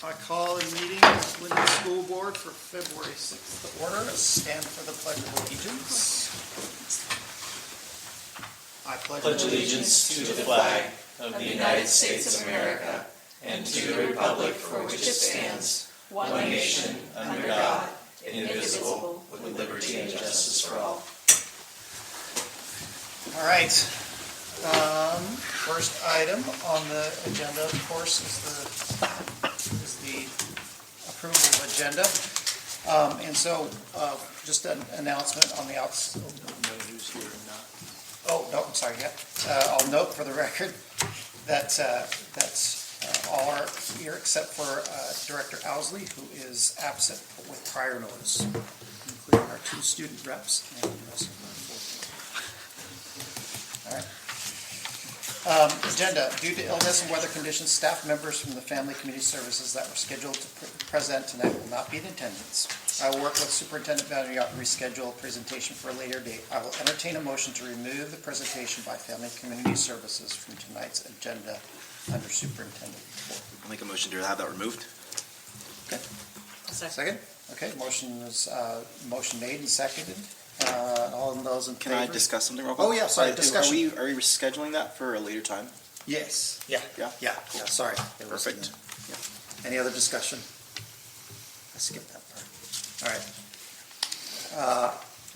I call a meeting of Linden School Board for February 6th to order. Stand for the Pledge of Allegiance. I pledge allegiance to the flag of the United States of America and to the republic for which it stands, one nation, under God, indivisible, with liberty and justice for all. All right. First item on the agenda, of course, is the approval of agenda. And so, just an announcement on the outside. No who's here or not. Oh, no, I'm sorry, yeah. I'll note for the record that all are here except for Director Owsley, who is absent with prior notice, including our two student reps and us. All right. Agenda. Due to illness and weather conditions, staff members from the Family Community Services that were scheduled to present tonight will not be in attendance. I will work with Superintendent VanderYacht to reschedule a presentation for a later date. I will entertain a motion to remove the presentation by Family Community Services from tonight's agenda under Superintendent report. I'll make a motion to have that removed. Okay. Second? Okay, motion made and seconded. All of those in favor? Can I discuss something real quick? Oh, yeah, sorry, discussion. Are we rescheduling that for a later time? Yes. Yeah. Yeah? Yeah, sorry. Perfect. Any other discussion? I skipped that part.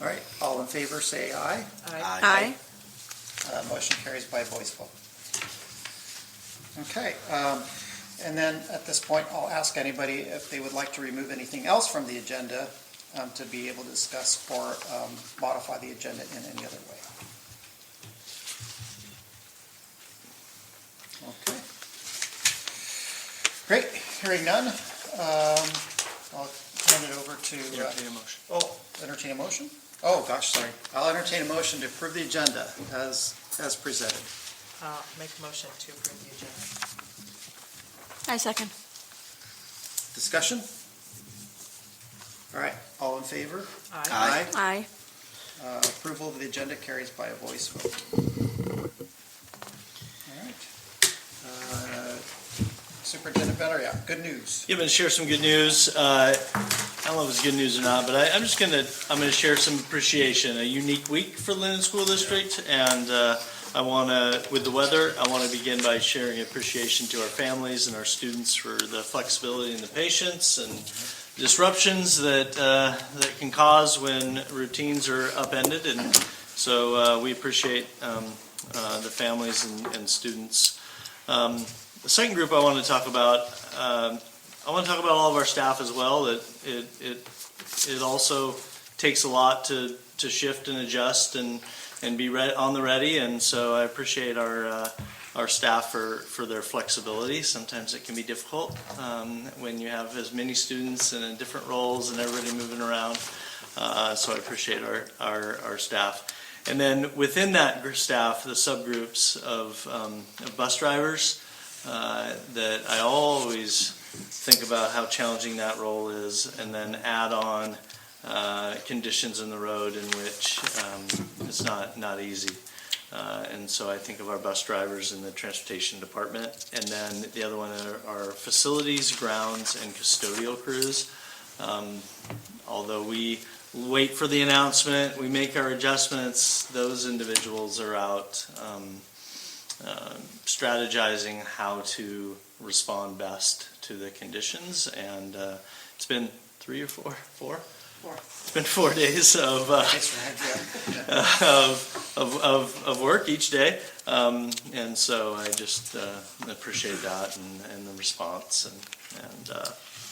All right, all in favor, say aye. Aye. Motion carries by voice vote. Okay, and then at this point, I'll ask anybody if they would like to remove anything else from the agenda to be able to discuss or modify the agenda in any other way. Okay. Great, hearing none, I'll hand it over to... Entertain a motion. Entertain a motion? Oh, gosh, sorry. I'll entertain a motion to approve the agenda as presented. Make a motion to approve the agenda. I second. Discussion? All right, all in favor? Aye. Aye. Approval of the agenda carries by a voice vote. All right. Superintendent VanderYacht, good news. Yeah, I'm going to share some good news. I don't know if it's good news or not, but I'm going to share some appreciation. A unique week for Linden School District, and with the weather, I want to begin by sharing appreciation to our families and our students for the flexibility and the patience and disruptions that can cause when routines are upended, and so we appreciate the families and students. The second group I want to talk about, all of our staff as well. That it also takes a lot to shift and adjust and be on the ready, and so I appreciate our staff for their flexibility. Sometimes it can be difficult when you have as many students and in different roles and everybody moving around. So I appreciate our staff. And then within that staff, the subgroups of bus drivers, that I always think about how challenging that role is, and then add on conditions in the road in which it's not easy. And so I think of our bus drivers in the transportation department, and then the other one are facilities, grounds, and custodial crews. Although we wait for the announcement, we make our adjustments, those individuals are out strategizing how to respond best to the conditions, and it's been 3 or 4? It's been 4 days of work each day, and so I just appreciate that and the response, and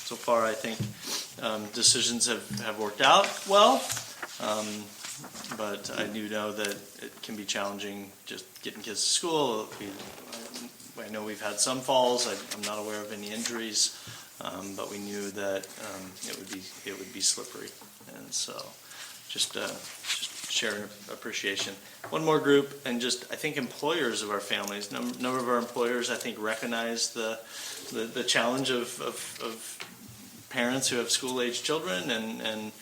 so far I think decisions have worked out well, but I do know that it can be challenging just getting kids to school. I know we've had some falls. I'm not aware of any injuries. But we knew that it would be slippery, and so just sharing appreciation. One more group, and just I think employers of our families. Number of our employers I think recognize the challenge of parents who have school-age children, and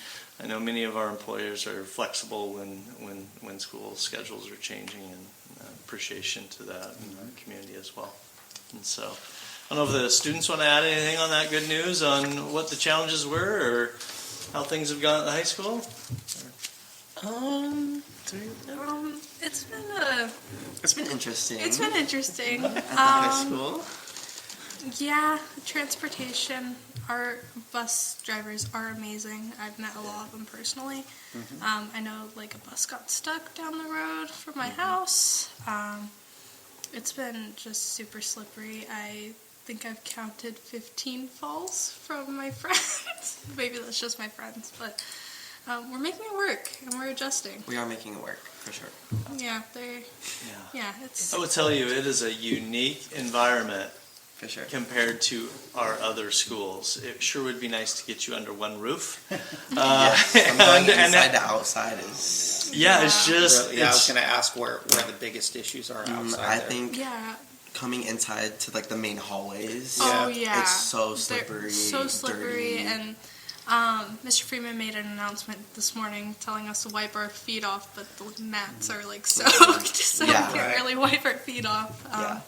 I know many of our employers are flexible when school schedules are changing, and appreciation to that in our community as well. And so I don't know if the students want to add anything on that good news on what the challenges were or how things have gone at the high school. It's been interesting. It's been interesting. At the high school. Yeah, transportation. Our bus drivers are amazing. I've met a lot of them personally. I know like a bus got stuck down the road from my house. It's been just super slippery. I think I've counted 15 falls from my friends. Maybe that's just my friends, but we're making it work and we're adjusting. We are making it work, for sure. Yeah, it's. I would tell you, it is a unique environment For sure. compared to our other schools. It sure would be nice to get you under one roof. From going inside to outside is... Yeah, it's just. Yeah, I was It's, going to ask where the biggest issues are outside I there. think Yeah. coming inside to like the main hallways. Oh yeah. It's so They're slippery. so slippery, dirty. and Mr. Freeman made an announcement this morning telling us to wipe our feet off, but the mats are like soaked, so Yeah. we can't really wipe our feet off. Yeah.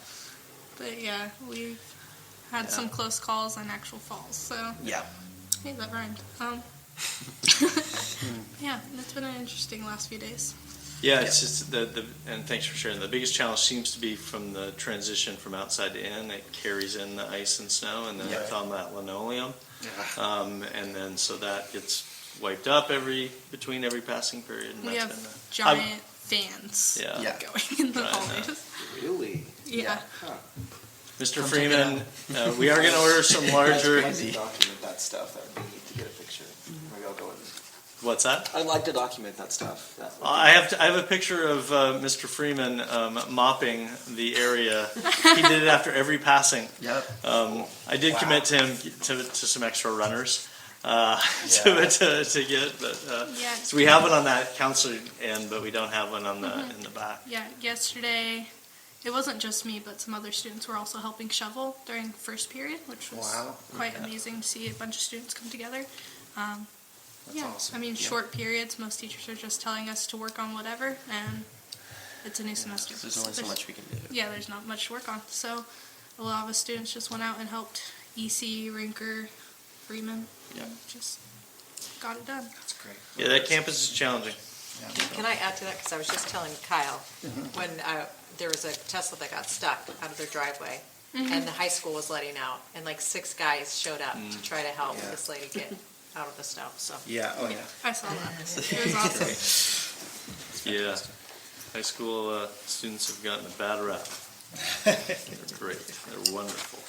But yeah, we had some close calls and actual falls. So Yeah. hey, that rhymed. Yeah, it's been an interesting last few days. yeah, it's just and thanks for sharing. The biggest challenge seems to be from the transition from outside to in. It carries in the ice and snow, and then Yeah. it's on that linoleum. Yeah. And then so that gets wiped up between every passing period. And We that's have been giant fans Yeah. Yeah. going in the Right, hallways. Really? Yeah. Mr. Freeman, we are going to order some larger. I'd like to document that stuff. That would be neat to get a picture. Maybe I'll go and. What's that? I'd like to document that stuff. I have a picture of Mr. Freeman mopping the area. He did it after every passing. Yep. I did commit to him to some extra runners to get, but Yeah. so we have one on that counselor end, but we don't have one on the in the back. Yeah, yesterday, it wasn't just me, but some other students were also helping shovel during first period, which was Wow. quite amazing to see a bunch of students come together. That's awesome. I mean, short periods, most teachers are just telling us to work on whatever, and it's a new semester. There's only so much we can do. Yeah, there's not much to work on. So a lot of us students just went out and helped EC, Rinker, Freeman, and just got it done. That's great. Yeah, that campus is challenging. Can I add to that? Because I was just telling Kyle, when there was a Tesla that got stuck out of their driveway, and the high school was letting out, and like 6 guys showed up to try to help Yeah. this lady get out of the snow, so. Yeah, oh yeah. I saw that. It was awesome. Yeah, high school students have gotten a bad rap. They're great. They're wonderful.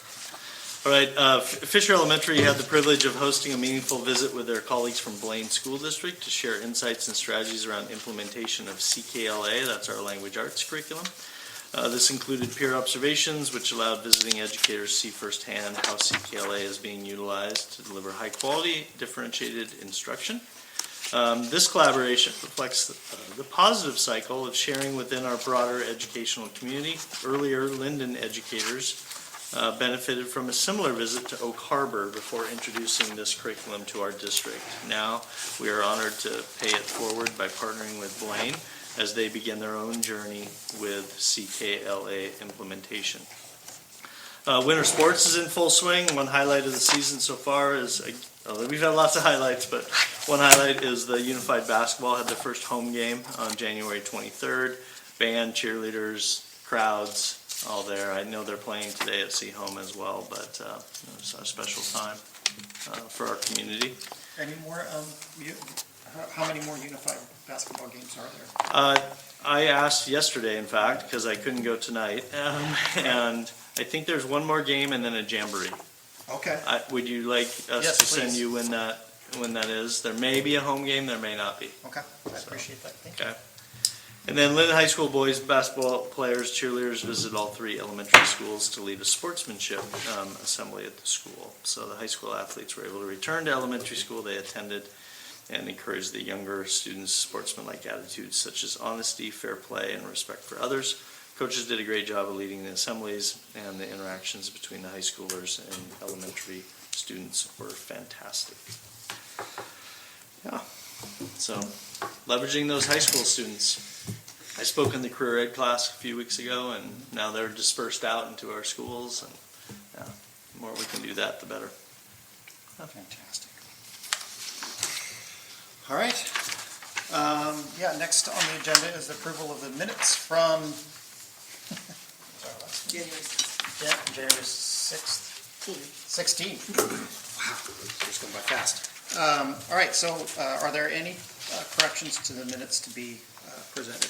All right, Fisher Elementary had the privilege of hosting a meaningful visit with their colleagues from Blaine School District to share insights and strategies around implementation of CKLA, that's our language arts curriculum. This included peer observations, which allowed visiting educators to see firsthand how CKLA is being utilized to deliver high-quality, differentiated instruction. This collaboration reflects the positive cycle of sharing within our broader educational community. Earlier, Linden educators benefited from a similar visit to Oak Harbor before introducing this curriculum to our district. Now, we are honored to pay it forward by partnering with Blaine as they begin their own journey with CKLA implementation. Winter sports is in full swing. One highlight of the season so far is, we've had lots of highlights, but one highlight is the Unified Basketball had their first home game on January 23rd. Band, cheerleaders, crowds, all there. I know they're playing today at C Home as well, but it's a special time for our community. Any more, how many more unified basketball games are there? I asked yesterday, in fact, because I couldn't go tonight, and I think there's one more game and then a jamboree. Okay. Would you like us Yes, to send please. you when that is? There may be a home game, there may not be. Okay, I appreciate that. Thank you. Okay. And then Linden High School boys basketball players, cheerleaders visit all 3 elementary schools to lead a sportsmanship assembly at the school. So the high school athletes were able to return to elementary school they attended and encourage the younger students' sportsmanlike attitudes such as honesty, fair play, and respect for others. Coaches did a great job of leading the assemblies, and the interactions between the high schoolers and elementary students were fantastic. Yeah, so leveraging those high school students. I spoke in the career ed class a few weeks ago, and now they're dispersed out into our schools, and yeah, more we can do that, the better. Fantastic. All right. Next on the agenda is the approval of the minutes from January 6th. 16th. Wow, it's going by fast. All right, so are there any corrections to the minutes to be presented?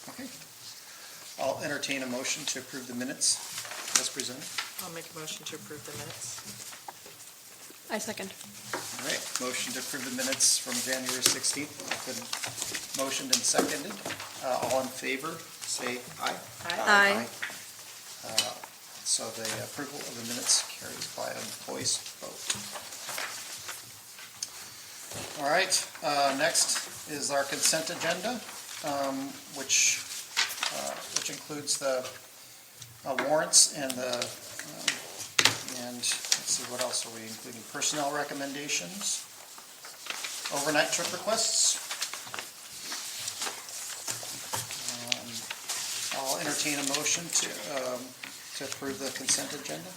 Okay. I'll entertain a motion to approve the minutes as presented. I'll make a motion to approve the minutes. I second. All right, motion to approve the minutes from January 16th. It's been motioned and seconded. All in favor, say aye. Aye. So the approval of the minutes carries by a voice vote. All right, next is our consent agenda, which includes the warrants and let's see, what else are we including? Personnel recommendations, overnight trip requests. I'll entertain a motion to approve the consent agenda.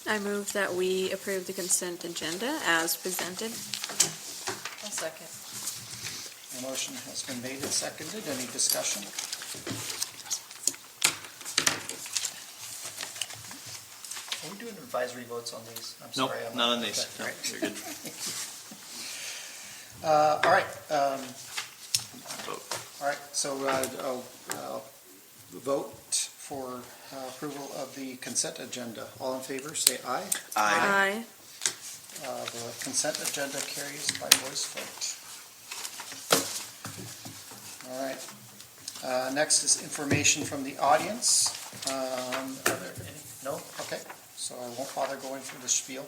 I move that we approve the consent agenda as presented. I'll second. A motion has been made and seconded. Any discussion? Are we doing advisory votes on these? I'm Nope, sorry. not on these. Okay, No, all right. you're good. All right. Vote. All right, so I'll vote for approval of the consent agenda. All in favor, say aye. Aye. The consent agenda carries by voice vote. All right. Next is information from the audience. Are there any? No? Okay, so I won't bother going through the spiel.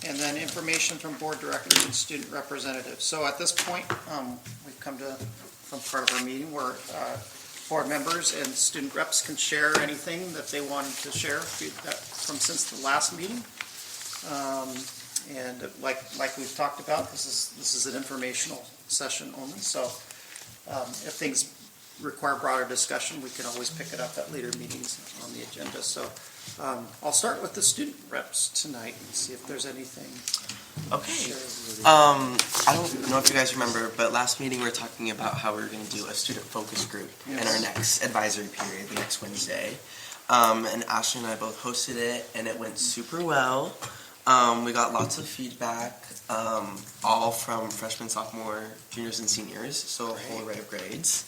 And then information from board directors and student representatives. So at this point, we've come to some part of our meeting where board members and student reps can share anything that they wanted to share from since the last meeting. And like we've talked about, this is an informational session only. So if things require broader discussion, we can always pick it up at later meetings on the agenda. So I'll start with the student reps tonight and see if there's anything. Okay. I don't know if you guys remember, but last meeting we were talking about how we were going to do a student focus group in our next advisory period, the next Wednesday. And Ashley and I both hosted it, and it went super well. We got lots of feedback, all from freshmen, sophomore, juniors, and seniors, so a whole array of grades.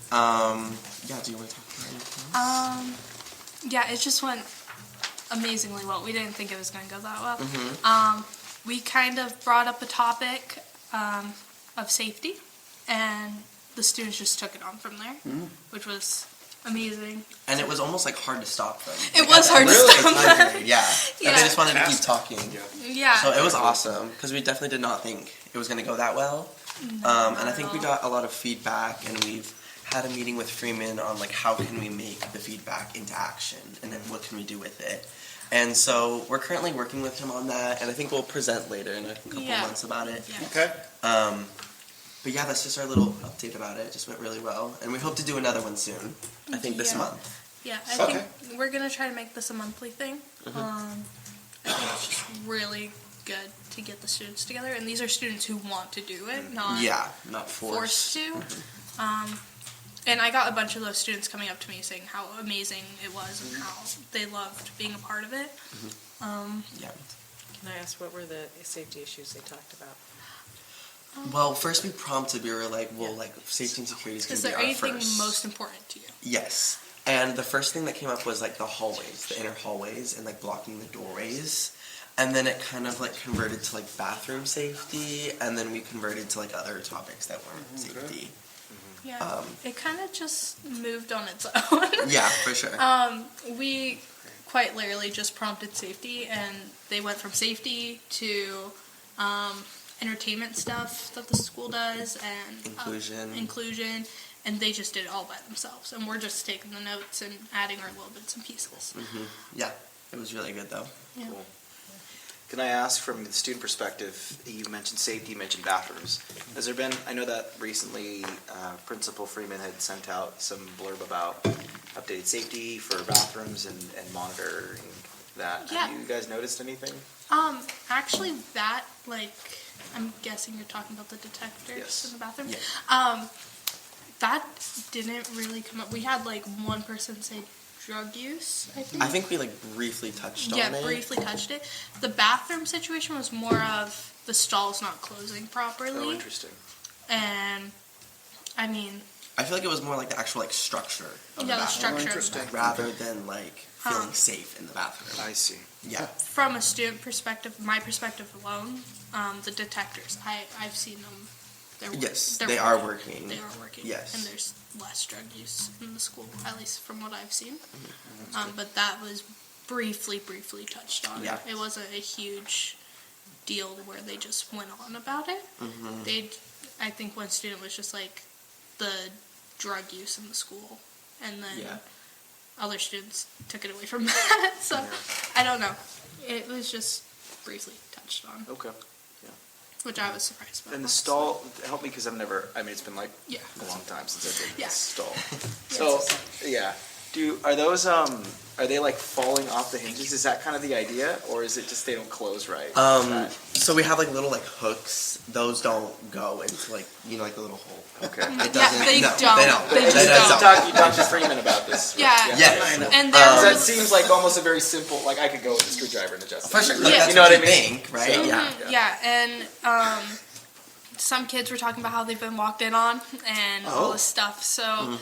Do you want to talk about anything? Yeah, it just went amazingly well. We didn't think it was going to go that well. We kind of brought up a topic of safety, and the students just took it on from there, which was amazing. And it was almost like hard to stop them. It was hard to stop them. Yeah. And they just wanted to keep talking. Yeah. So it was awesome, because we definitely did not think it was going to go that well. And I think we got a lot of feedback, and we've had a meeting with Freeman on like how can we make the feedback into action, and then what can we do with it. And so we're currently working with him on that, and I think we'll present later in a couple months about it. Yeah. Okay. But yeah, that's just our little update about it. It just went really well, and we hope to do another one soon. I think this month. Yeah, I think we're going to try to make this a monthly thing. I think it's just really good to get the students together, and these are students who want to do it, not forced to. And I got a bunch of those students coming up to me saying how amazing it was and how they loved being a part of it. Can I ask, what were the safety issues they talked about? Well, first we prompted, we were like, well, like, safety and security is going Is to be there our anything first. most important to you? Yes. And the first thing that came up was like the hallways, the inner hallways, and like blocking the doorways. And then it kind of like converted to like bathroom safety, and then we converted to like other topics that weren't safety. Yeah, it kind of just moved on its own. Yeah, for sure. We quite literally just prompted safety, and they went from safety to entertainment stuff that the school does, and inclusion, and they just did it all by themselves. And we're just taking the notes and adding our little bits and pieces. Yeah, it was really good though. Yeah. Cool. Can I ask from the student perspective, you mentioned safety, you mentioned bathrooms. Has there been, I know that recently Principal Freeman had sent out some blurb about updated safety for bathrooms and monitoring that. Yeah. Have you guys noticed anything? Actually that, like, I'm guessing you're talking about the detectors Yes. in the bathroom? Yeah. That didn't really come up. We had like one person say drug use, I think. I think we like briefly touched on it. Yeah, briefly touched it. The bathroom situation was more of the stalls not closing properly. Oh, interesting. And, I mean, I feel like it was more like the actual like structure of yeah, the the bathroom, structure of the interesting. bathroom. rather than like feeling safe in the bathroom. I see. Yeah. From a student perspective, my perspective alone, the detectors, I've seen them. Yes, they're they are working. They are working. Yes. And there's less drug use in the school, at least from what I've seen. But that was briefly touched on. Yeah. It wasn't a huge deal where they just went on about it. I think one student was just like the drug use in the school, and then Yeah. other students took it away from that. So I don't know. It was just briefly touched on, Okay. which I was surprised about. And the stall, help me because I've never, I mean, it's been like Yeah. a long time since I've been in Yeah. this stall. Yeah, So, it's yeah, are those, are they like falling off the hinges? Is that kind of the idea? Or is it just they don't close right? So we have like little like hooks. Those don't go into like like the little hole. Okay. It Yeah, doesn't. they no, don't. They don't. They just They don't. You talked to Freeman about this. Yeah. Yes. And Because there that was seems like almost a very simple, like I could go with a screwdriver and adjust For it. sure. Yeah. Like, that's You know what what you I mean? think, right? So- Yeah. and some kids were talking about how they've been walked in on and all this stuff. So,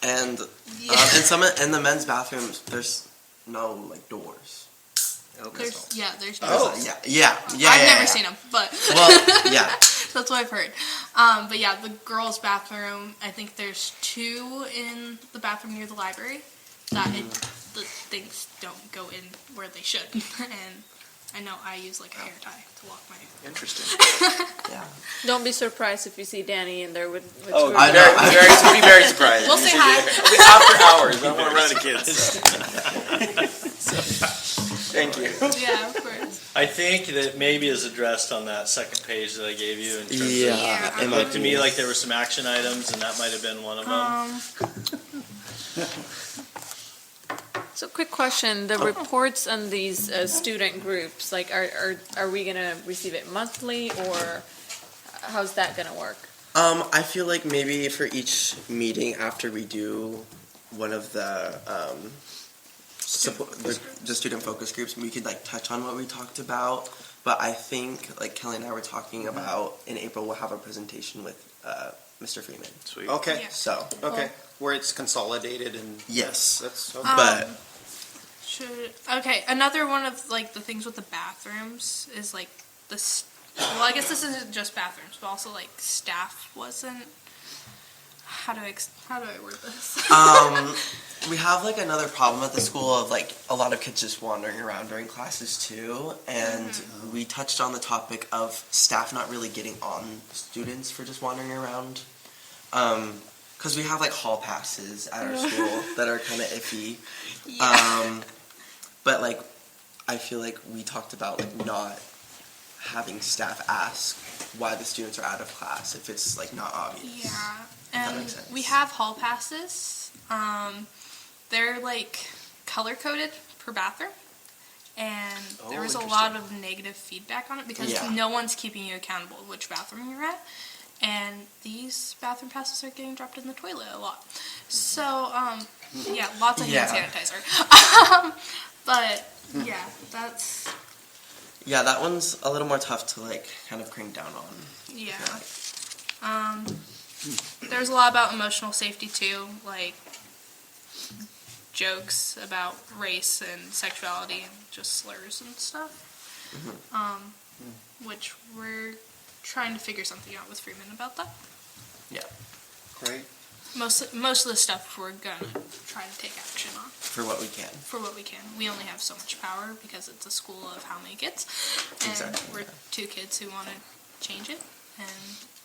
And yeah. and some in the men's bathrooms, there's no like doors. Okay. there's Yeah. I've never seen them, but Well, yeah. that's what I've heard. But yeah, the girls' bathroom, I think there's 2 in the bathroom near the library that the things don't go in where they should. And I know I use like a hair tie to lock my. Interesting. Yeah. Don't be surprised if you see Danny in there with Oh, I know. I'd be very surprised. We'll say hi. After hours, I don't want to run into kids. Thank you. Yeah, of course. I think that maybe is addressed on that second page that I gave you in terms of, Yeah. it looked to me like there were some action items and that might have been one of them. So quick question, the reports on these student groups, like are we gonna receive it monthly or how's that gonna work? I feel like maybe for each meeting after we do one of the the student focus groups, we could like touch on what we talked about. But I think like Kelly and I were talking about in April we'll have a presentation with Mr. Freeman. Sweet. Okay, Yeah. So okay, where it's consolidated and yes, that's, but Okay, another one of like the things with the bathrooms is like this. Well, I guess this isn't just bathrooms, but also like staff wasn't. How do I word this? we have like another problem at the school of like a lot of kids just wandering around during classes too, and we touched on the topic of staff not really getting on students for just wandering around. Because we have like hall passes at our school that are kind of iffy. Yeah. But like, I feel like we talked about like not having staff ask why the students are out of class if it's like not obvious. Yeah, that and makes sense. we have hall passes. They're like color coded per bathroom, and there was a lot of negative feedback on it because Yeah. no one's keeping you accountable of which bathroom you're at, and these bathroom passes are getting dropped in the toilet a lot. So yeah, lots of hand sanitizer. But yeah, that's Yeah, that one's a little more tough to like kind of crank down on. yeah. There's a lot about emotional safety too, like jokes about race and sexuality and just slurs and stuff. Which we're trying to figure something out with Freeman about that. Yeah, great. Most of the stuff we're gonna try to take action on for what we can. for what we can. We only have so much power because it's a school of how many kids, and Exactly. we're 2 kids who want to change it, and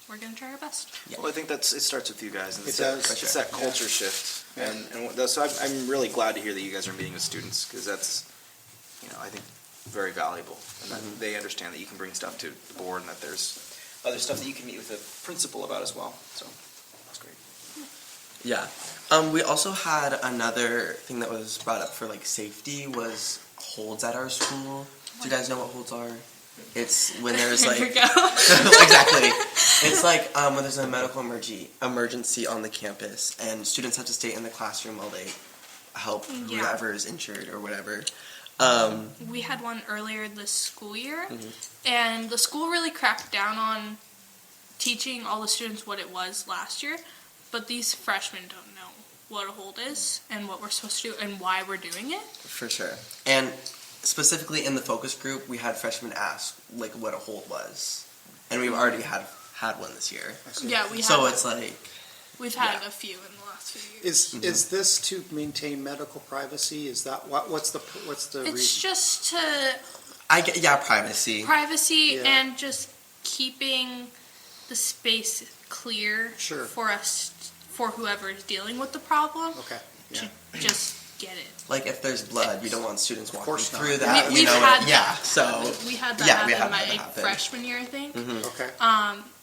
we're gonna try our best. Well, I think it starts with you guys. And It does. It's that culture shift. And so I'm really glad to hear that you guys are meeting with students because that's, I think very valuable, and that they understand that you can bring stuff to the board, and that there's other stuff that you can meet with the principal about as well, so that's great. Yeah. We also had another thing that was brought up for like safety was holds at our school. Do you guys know what holds are? It's when there's like Here we go. exactly. It's like when there's a medical emergency on the campus and students have to stay in the classroom while they help Yeah. whoever is injured or whatever. We had one earlier this school year, and the school really cracked down on teaching all the students what it was last year, but these freshmen don't know what a hold is and what we're supposed to do and why we're doing it. For sure. And specifically in the focus group, we had freshmen ask like what a hold was, and we've already had one this year. Yeah, we So have. it's like We've had yeah. a few in the last few years. Is this to maintain medical privacy? Is that, what's the reason? It's just to privacy. privacy Yeah. and just keeping the space clear Sure. for us, for whoever is dealing with the problem, Okay, yeah. to just get it. Like if there's blood, you don't want students walking course not. through that. We've you know, had yeah. that. So We had that yeah, we happen had that my happen. freshman year, I think. Okay,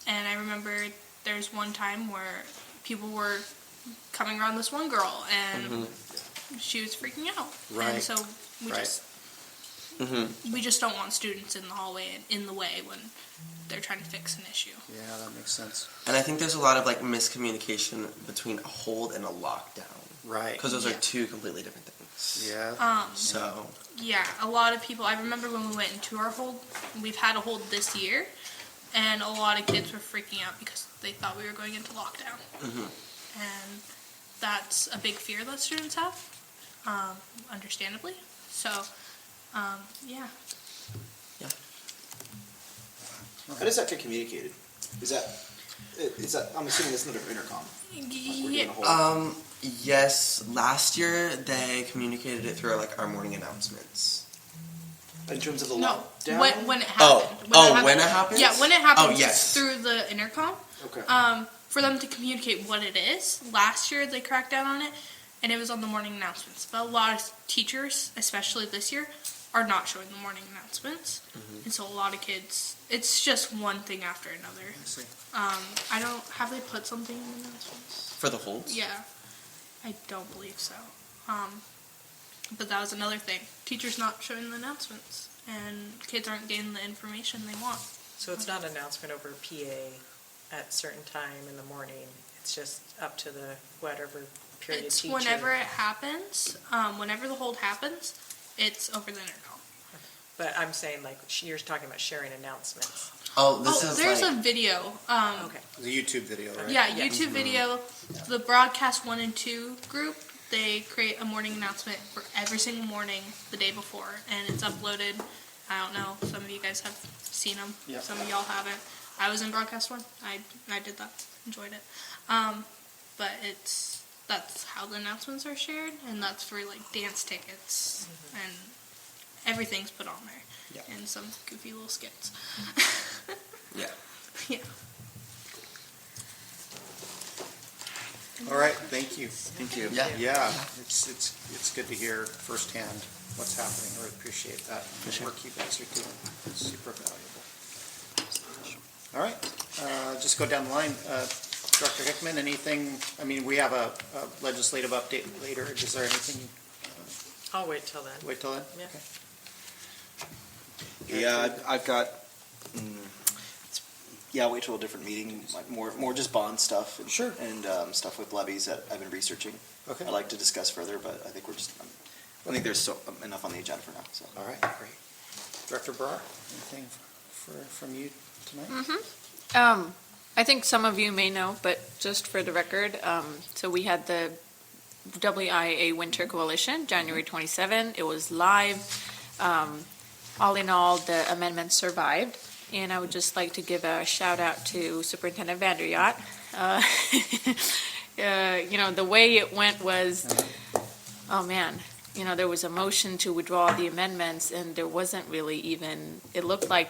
And I remember there's one time where people were coming around this one girl, and she was freaking out. Right. And so we Right. just we just don't want students in the hallway and in the way when they're trying to fix an issue. yeah, that makes sense. And I think there's a lot of like miscommunication between a hold and a lockdown Right, because those are Yeah. two completely different things. yeah, So Yeah, a lot of people. I remember when we went into our hold. We've had a hold this year, and a lot of kids were freaking out because they thought we were going into lockdown. And that's a big fear that students have, understandably. So, yeah. How does that get communicated? Is that, I'm assuming that's another intercom. We're doing Yeah. a whole. yes, last year they communicated it through like our morning announcements. In terms of the No, lockdown? when it Oh, happened. when it happens? Yeah, when it happens, Oh, yes. it's through the intercom. Okay. For them to communicate what it is. Last year they cracked down on it, and it was on the morning announcements. But a lot of teachers, especially this year, are not showing the morning announcements, and so a lot of kids. It's just one thing after another. I see. I don't. Have they put something in the announcements? For the holds? Yeah, I don't believe so. But that was another thing. Teachers not showing the announcements, and kids aren't getting the information they want. So it's not an announcement over PA at a certain time in the morning, it's just up to the whatever period It's teacher. whenever it happens, whenever the hold happens, it's over the intercom. But I'm saying, like, you're talking about sharing announcements. Oh, this is There's like a video. Okay. The YouTube video, right? Yeah, YouTube video. The broadcast 1 and 2 group, they create a morning announcement for every single morning the day before, and it's uploaded. I don't know, some of you guys have seen them. Yeah. Some of y'all haven't. I was in broadcast 1. I did that. Enjoyed it. But that's how the announcements are shared, and that's for like dance tickets and everything's put on there. Yeah. And some goofy little skits. yeah. Yeah. All right, thank you. Thank you. Yeah. Yeah, it's good to hear firsthand what's happening. I really appreciate that. The work you guys are doing. It's super valuable. All right, just go down the line. Director Hickman, anything, I mean, we have a legislative update later. Is there anything, I'll wait till then. wait till then? Yeah. Okay. Yeah, I've got, wait till a different meeting, like more just bond stuff. And, Sure. And stuff with levies that I've been researching. Okay. I'd like to discuss further, but I think I think there's enough on the agenda for now, so. All right, great. Director Barr, anything from you tonight? I think some of you may know, but just for the record, so we had the WIA Winter Coalition, January 27. It was live. All in all, the amendment survived. And I would just like to give a shout out to Superintendent VanderYacht. The way it went was, oh man, there was a motion to withdraw the amendments, and there wasn't really even, it looked like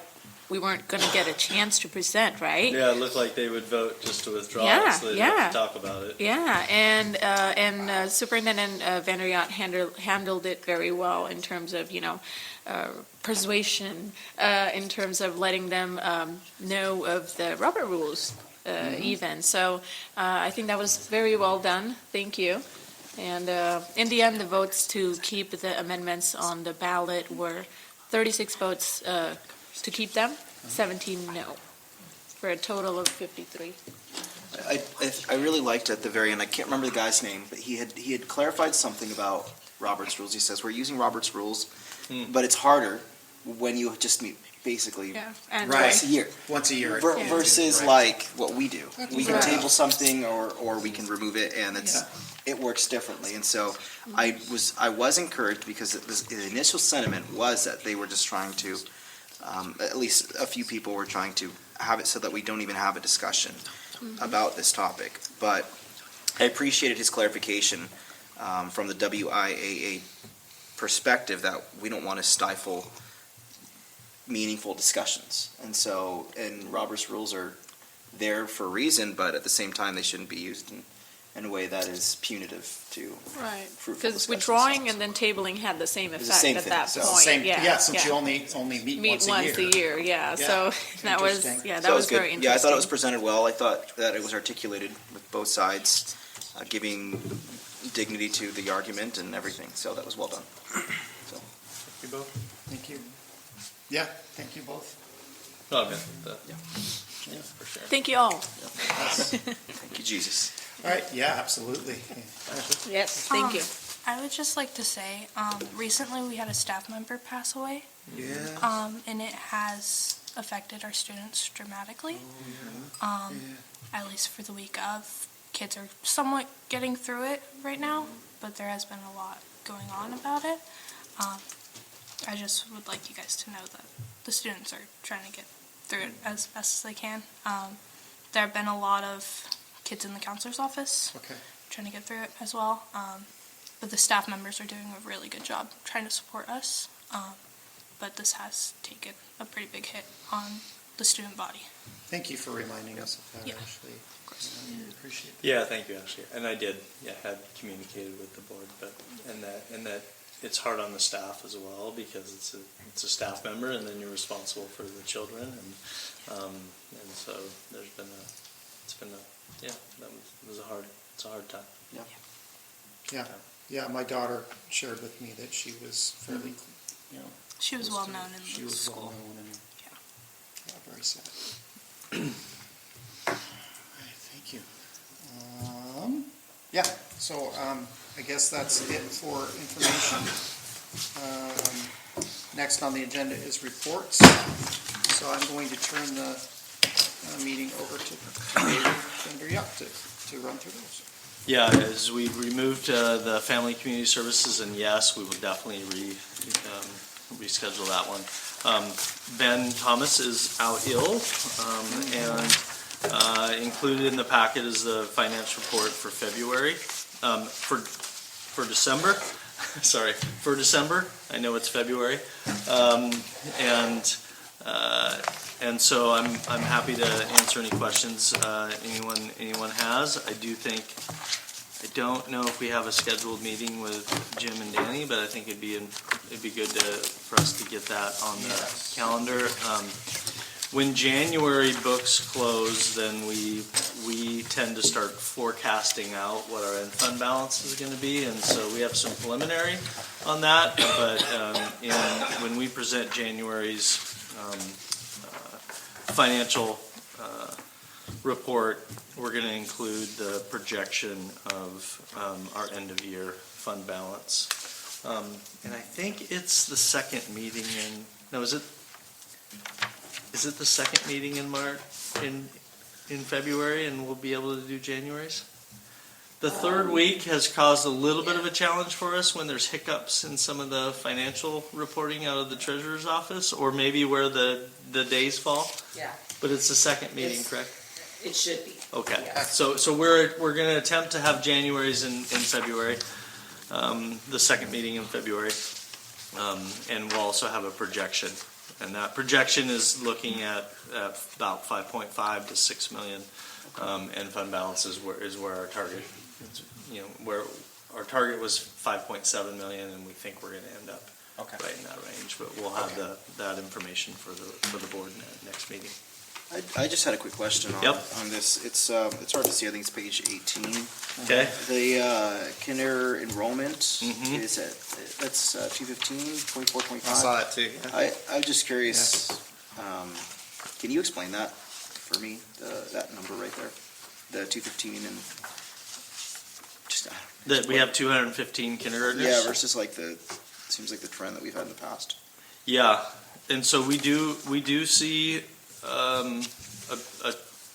we weren't going to get a chance to present, right? Yeah, it looked like they would vote just to withdraw Yeah, it, so they didn't have to yeah. talk about it. Yeah, and Superintendent VanderYacht handled it very well in terms of, persuasion, in terms of letting them know of the Robert rules even. So I think that was very well done. Thank you. And in the end, the votes to keep the amendments on the ballot were 36 votes to keep them, 17 no, for a total of 53. I really liked at the very end, I can't remember the guy's name, but he had clarified something about Robert's rules. He says, we're using Robert's rules, but it's harder when you just meet basically Yeah, and twice a year. Once a year. Versus Right. like what we do. We can Right. table something or we can remove it, and it works differently. And so I was encouraged because the initial sentiment was that they were just trying to, at least a few people were trying to have it so that we don't even have a discussion about this topic. But I appreciated his clarification from the WIAA perspective that we don't want to stifle meaningful discussions. And Robert's rules are there for a reason, but at the same time, they shouldn't be used in a way that is punitive to Right, fruitful because discussions. withdrawing and then tabling had the same the effect same at thing, that so- point. Since you only meet Meet once a year, yeah, Yeah. so that was, Interesting. yeah, So that it was good. very interesting. Yeah, I thought it was presented well. I thought that it was articulated with both sides, giving dignity to the argument and everything, so that was well done. So, Thank you both. Thank you. Yeah, thank you both. No, I mean, Yeah. yeah, for sure. Thank you all. thank you, Jesus. All right, yeah, absolutely. Yes, thank you. I would just like to say, recently we had a staff member pass away, Yeah. and it has affected our students dramatically. At least for the week of. Kids are somewhat getting through it right now, but there has been a lot going on about it. I just would like you guys to know that the students are trying to get through it as best as they can. There have been a lot of kids in the counselor's office Okay. trying to get through it as well. But the staff members are doing a really good job trying to support us. But this has taken a pretty big hit on the student body. Thank you for reminding us of that, Yeah. Ashley. We appreciate that. Yeah, thank you, Ashley. And I did, had communicated with the board, but, and that it's hard on the staff as well, because it's a staff member, and then you're responsible for the children, and so it's a hard time. Yeah, my daughter shared with me that she was fairly, She was well known in she the was school. well known and, Yeah. yeah, very sad. All right, thank you. Yeah, so, I guess that's it for information. Next on the agenda is reports. So I'm going to turn the meeting over to VanderYacht to run through those. Yeah, as we removed the Family Community Services, and yes, we will definitely reschedule that one. Ben Thomas is out ill, and included in the packet is the finance report for February. For December, sorry, for December, I know it's February, and so I'm happy to answer any questions anyone has. I don't know if we have a scheduled meeting with Jim and Danny, but I think it'd be good for us to get that on the calendar. When January books close, then we tend to start forecasting out what our end fund balance is going to be, and so we have some preliminary on that. But when we present January's financial report, we're going to include the projection of our end of year fund balance, and I think it's the second meeting in. No, is it? Is it the second meeting in March, in February, and we'll be able to do January's? The third week has caused a little bit of a challenge for us when there's hiccups in some of the financial reporting out of the treasurer's office, or maybe where the days fall. Yeah, But it's the second meeting, correct? it should be. Okay. Yes. So we're going to attempt to have January's in February, the second meeting in February, and we'll also have a projection And that projection is looking at about 5.5 to 6 million in fund balance is where our target, where our target was 5.7 million, and we think we're going to end up right in that range. But we'll have that information for the board next meeting. I just had a quick question on this. It's hard to see. I think it's page 18. Okay. The kinder enrollment is that's 215, 24.5. I saw that too. Yeah. I'm just curious. Can you explain that for me? That number right there, the 215 and just That we have 215 kindergartners. yeah versus like seems like the trend that we've had in the past. Yeah, and so we do see a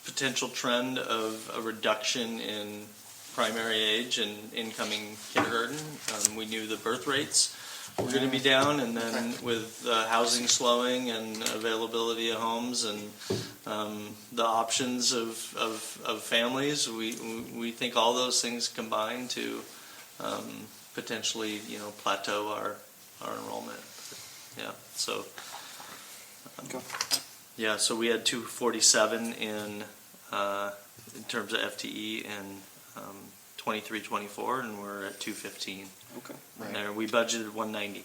potential trend of a reduction in primary age and incoming kindergarten. We knew the birth rates were going to be down, and then with housing slowing and availability of homes and the options of families, we think all those things combine to potentially plateau our enrollment. Yeah, so. Yeah, so we had 247 in terms of FTE in 23-24, and we're at 215. Okay. And we budgeted 190.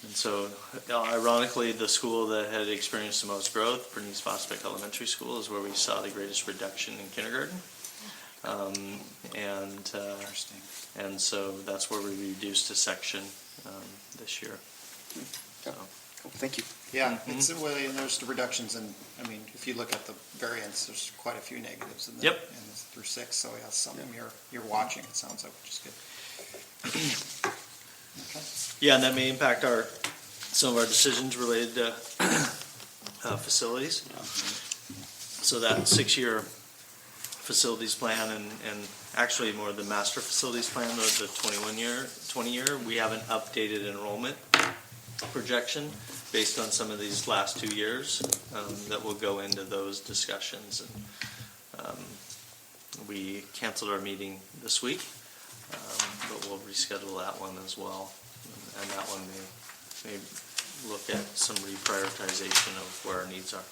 And so, ironically, the school that had experienced the most growth, Bernice Fossbeck Elementary School, is where we saw the greatest reduction in kindergarten. Interesting. And so that's where we reduced a section this year. So. Cool. Thank you. Yeah, it's and there's the reductions, and I mean, if you look at the variance, there's quite a few negatives in there. Yep. And it's through 6, so yeah, something you're watching. It sounds like, which is good. Okay. Yeah, and that may impact some of our decisions related to facilities. So that 6-year facilities plan and actually more the master facilities plan, the 20-year, we haven't updated enrollment projection based on some of these last 2 years that will go into those discussions. And we canceled our meeting this week, but we'll reschedule that one as well. And that one may look at some reprioritization of where our needs are.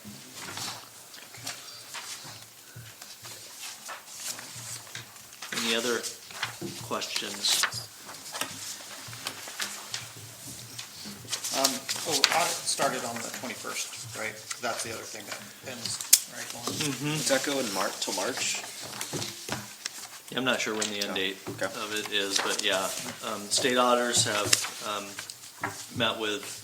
Any other questions? Audit started on the 21st, right? That's the other thing that ends, right? Does that go in till March? I'm not sure when the end date Okay. of it is, but yeah, state auditors have met with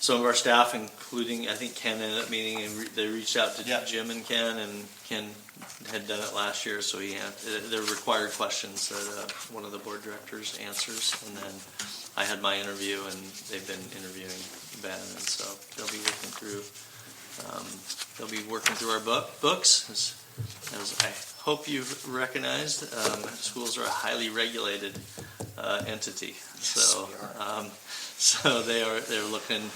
some of our staff, including, I think Ken ended up meeting, and they reached out to Jim and Ken, and Ken had done it last year, so he had, they're required questions that one of the board directors answers, and then I had my interview, and they've been interviewing Ben, and so they'll be working through our books, as I hope you've recognized. Schools are a highly regulated entity, so so they're looking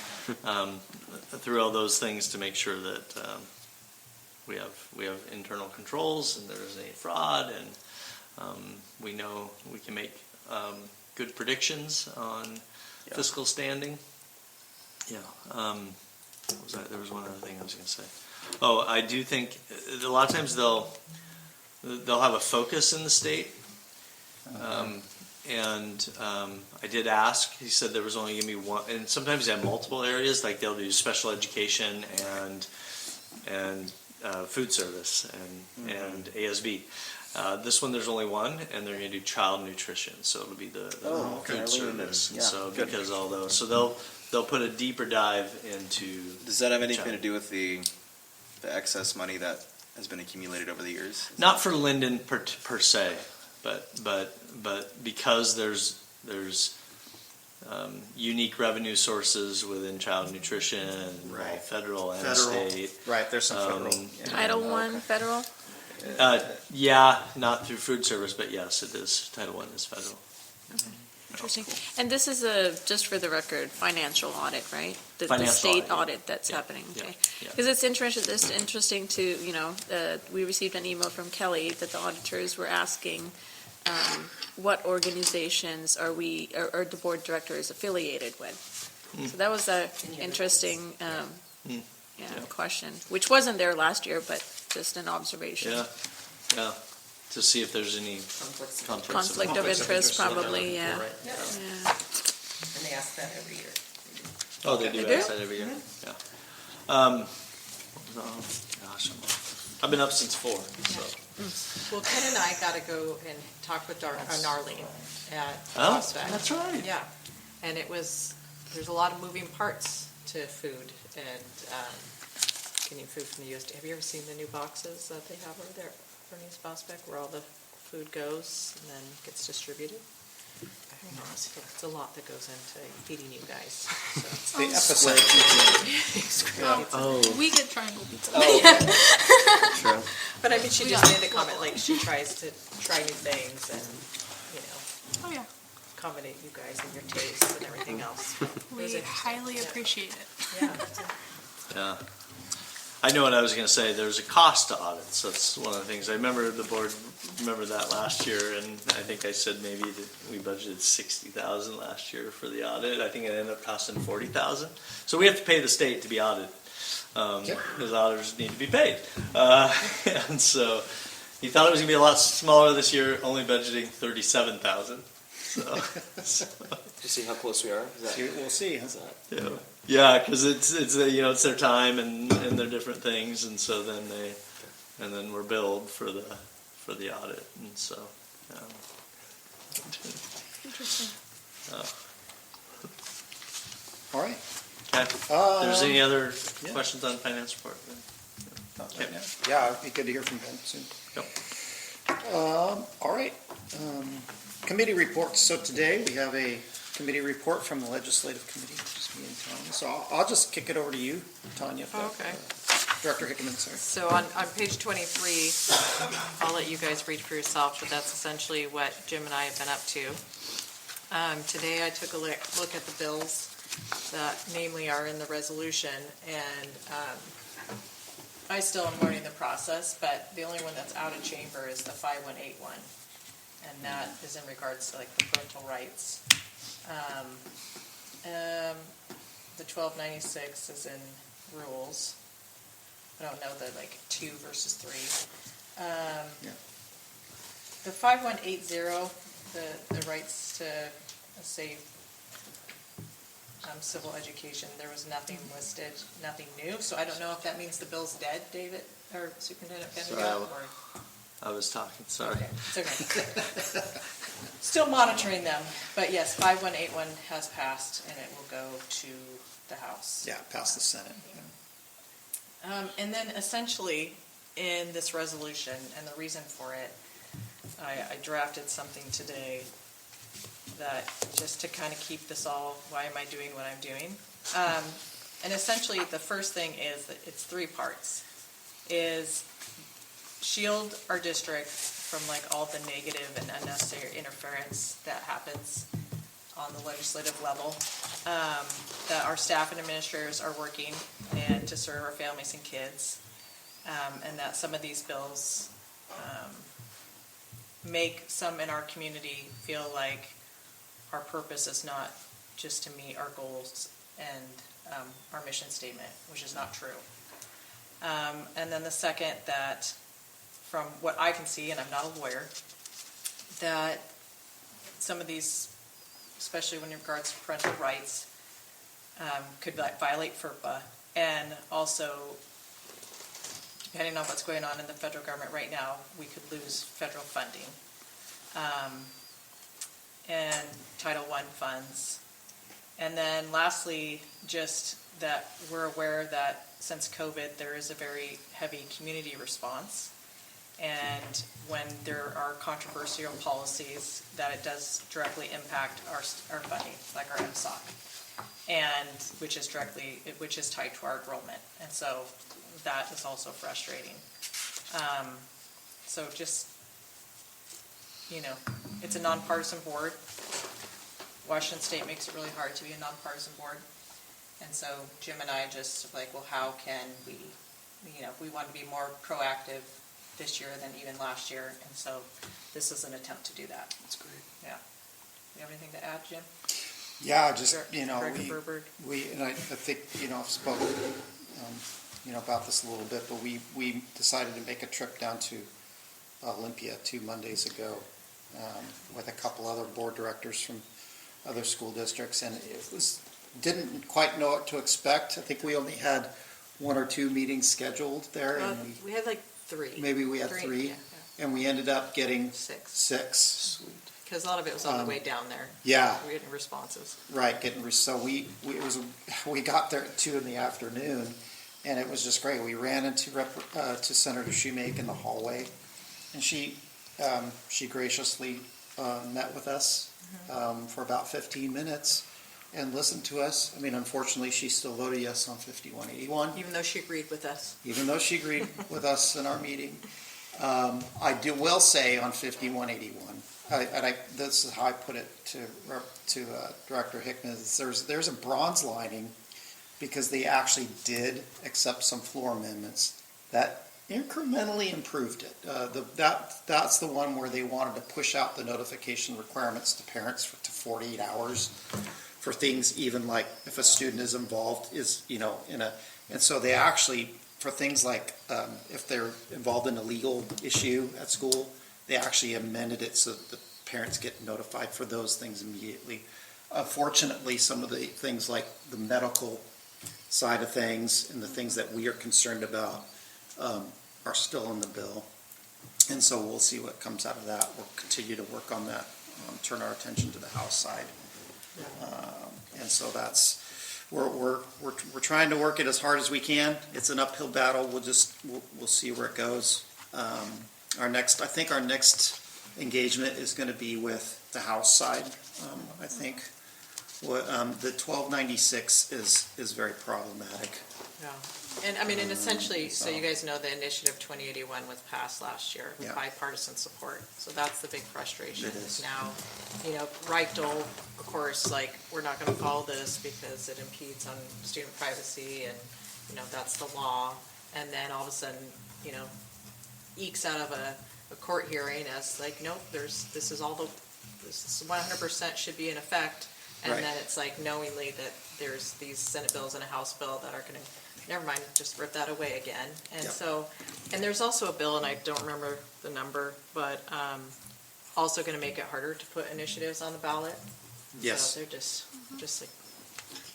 through all those things to make sure that we have internal controls and there isn't any fraud, and we know we can make good predictions on fiscal standing. Yeah. What was that? There was one other thing I was going to say. Oh, I do think a lot of times they'll have a focus in the state. And I did ask. He said there was only going to be one, and sometimes they have multiple areas. Like they'll do special education and food service and ASB. This one there's only one, and they're going to do child nutrition. So it'll be the food service. And so because all those, so they'll put a deeper dive into. Does that have anything to do with the excess money that has been accumulated over the years? Not for Linden per se, but because there's unique revenue sources within child nutrition, Right. Federal and state. Right, there's some federal. Title I federal? Yeah, not through food service, but yes, it is. Title I is federal. Interesting. And this is just for the record, financial audit, right? The Financial state audit, audit that's happening, yeah, okay? yeah. Because it's interesting to, we received an email from Kelly that the auditors were asking what organizations are the board directors affiliated with? So that was a interesting, question, which wasn't there last year, but just an observation. Yeah, to see if there's any Conflict of interest, probably, yeah. Right. Yeah. And they ask that every year. Oh, they do They ask do? that every year, yeah. Gosh, I've been up since 4, so. Well, Ken and I got to go and talk with Narlene at Oh, Prospect. that's right. Yeah, and there's a lot of moving parts to food and getting food from the USDA. Have you ever seen the new boxes that they have over there, Bernice Prospect, where all the food goes and then gets distributed? It's a lot that goes into feeding you guys. So. The episode. We get triangle pizza. True. But I mean, she We just got made the comment, like, she tries to try new things and, Oh, yeah. accommodate you guys and your tastes and everything else. It was We interesting. highly appreciate it. Yeah. Yeah. I know what I was gonna say, there's a cost to audits, that's one of the things, I remember the board, remember that last year, and I think I said maybe that we budgeted 60,000 last year for the audit, I think it ended up costing 40,000. So we have to pay the state to be audited, because auditors need to be paid. And so, he thought it was gonna be a lot smaller this year, only budgeting 37,000, so. To see how close we are. Is that, We'll see. is that Yeah, because it's it's their time and their different things, and so then we're billed for the audit, and so. Interesting. All right. Okay. If there's any other questions on finance report? Not right now. Yeah, it'd be good to hear from Ben soon. Yep. All right. Committee reports. So today we have a committee report from the legislative committee, just me and Tanya. So I'll just kick it over to you, Tanya. Okay. Director Hickman, sorry. So on page 23, I'll let you guys read for yourself, but that's essentially what Jim and I have been up to. Today I took a look at the bills that namely are in the resolution, and I still am learning the process, but the only one that's out of chamber is the 5181, and that is in regards to like the parental rights. The 1296 is in rules. I don't know the like 2 versus 3. The 5180, the rights to, let's say, civil education, there was nothing listed, nothing new. So I don't know if that means the bill's dead, David, or Superintendent VanderYacht, or... I was talking, sorry. Okay, it's okay. Still monitoring them, but yes, 5181 has passed, and it will go to the House. Yeah, past the Senate. And then essentially, in this resolution, and the reason for it, I drafted something today that, just to kind of keep this all, why am I doing what I'm doing? And essentially, the first thing is that it's 3 parts, is shield our district from like all the negative and unnecessary interference that happens on the legislative level, that our staff and administrators are working and to serve our families and kids, and that some of these bills make some in our community feel like our purpose is not just to meet our goals and our mission statement, which is not true. And then the second, that from what I can see, and I'm not a lawyer, that some of these, especially when in regards to parental rights, could violate FERPA, and also, depending on what's going on in the federal government right now, we could lose federal funding, and Title I funds. And then lastly, just that we're aware that since COVID, there is a very heavy community response. And when there are controversial policies, that it does directly impact our funding, like our MSOC, and which is tied to our enrollment. And so that is also frustrating. So just, it's a nonpartisan board. Washington State makes it really hard to be a nonpartisan board. And so Jim and I just like, well, how can we, we want to be more proactive this year than even last year, and so this is an attempt to do that. That's great. Yeah. You have anything to add, Jim? Yeah, just, Director Burberg. and I think, I've spoken, about this a little bit, but we decided to make a trip down to Olympia 2 Mondays ago with a couple other board directors from other school districts, and didn't quite know what to expect. I think we only had 1 or 2 meetings scheduled there, and We had like 3. maybe we had 3, Yeah, and we ended up getting 6. 6. Because a lot of it was on the way down there. Yeah, We were getting responses. right. So we got there at 2 in the afternoon, and it was just great. We ran into to Senator Shoemake in the hallway, and she graciously met with us for about 15 minutes and listened to us. I mean, unfortunately, she still voted yes on 5181. Even though she agreed with us. Even though she agreed with us in our meeting. I will say on 5181, this is how I put it to Director Hickman, is there's a bronze lining because they actually did accept some floor amendments that incrementally improved it. That's the one where they wanted to push out the notification requirements to parents to 48 hours for things even like if a student is involved and so they actually, for things like if they're involved in a legal issue at school, they actually amended it so that the parents get notified for those things immediately. Unfortunately, some of the things like the medical side of things and the things that we are concerned about are still in the bill. And so we'll see what comes out of that. We'll continue to work on that, turn our attention to the House side. And so we're trying to work it as hard as we can. It's an uphill battle. We'll see where it goes. Our next engagement is going to be with the House side. I think the 1296 is very problematic. Yeah. And I mean, and essentially, so you guys know, the initiative 2081 was passed last year with Yeah. bipartisan support. So that's the big frustration. It is. Now, Reichel, of course, we're not going to follow this because it impedes on student privacy and, that's the law. And then all of a sudden, ekes out of a court hearing as nope, this is 100% should be in effect. And Right. then it's knowingly that there's these Senate bills and a House bill that are going to, never mind, just rip that away again. And Yep. so, and there's also a bill, and I don't remember the number, but also going to make it harder to put initiatives on the ballot. Yes. So they're just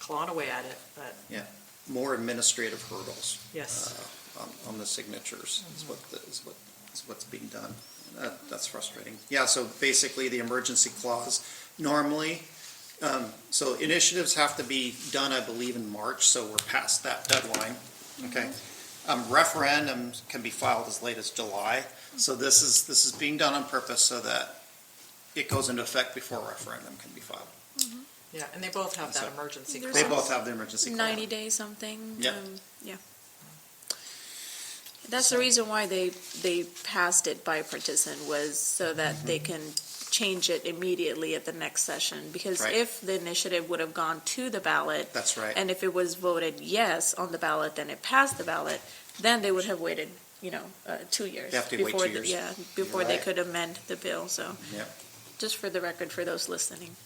clawing away at it, but Yeah. More administrative hurdles. yes. On the signatures is what's being done. That's frustrating. Yeah, so basically the emergency clause, normally, so initiatives have to be done, I believe, in March, so we're past that deadline, okay? Referendums can be filed as late as July, so this is being done on purpose so that it goes into effect before a referendum can be filed. Yeah, and they both have that So- emergency There's They clause. both have the emergency clause. 90 days something. Yep. Yeah. That's the reason why they passed it bipartisan, was so that they can change it immediately at the next session. Because Right. if the initiative would have gone to the ballot, That's right. and if it was voted yes on the ballot, then it passed the ballot, then they would have waited, 2 years. They have to wait 2 years. Yeah, before they right. could amend the bill, so, Yeah. just for the record for those listening.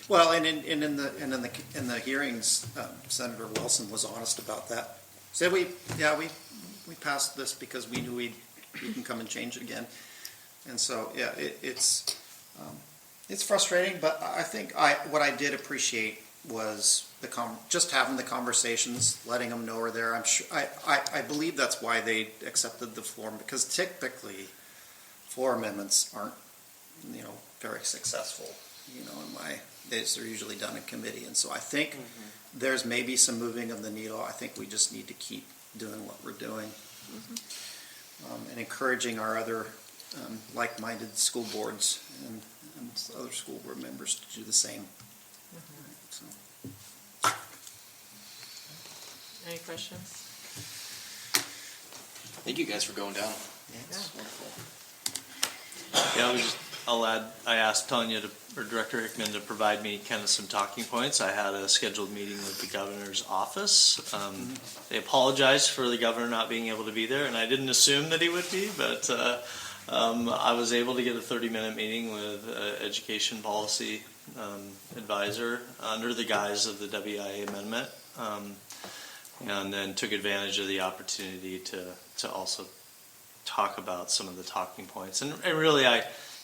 Well, and in the hearings, Senator Wilson was honest about that. Said we passed this because we knew we can come and change it again. And so, yeah, it's frustrating, but I think what I did appreciate was just having the conversations, letting them know we're there. I'm sure, I believe that's why they accepted the floor, because typically floor amendments aren't, very successful. In my days, they're usually done in committee, and so I think there's maybe some moving of the needle. I think we just need to keep doing what we're doing, and encouraging our other like-minded school boards and other school board members to do the same. So. Any questions? Thank you guys for going down. Yeah, it's wonderful. Yeah, I asked Director Hickman to provide me kind of some talking points. I had a scheduled meeting with the governor's office. They apologized for the governor not being able to be there, and I didn't assume that he would be, but I was able to get a 30-minute meeting with education policy advisor under the guise of the WIA amendment, and then took advantage of the opportunity to also talk about some of the talking points. And really, I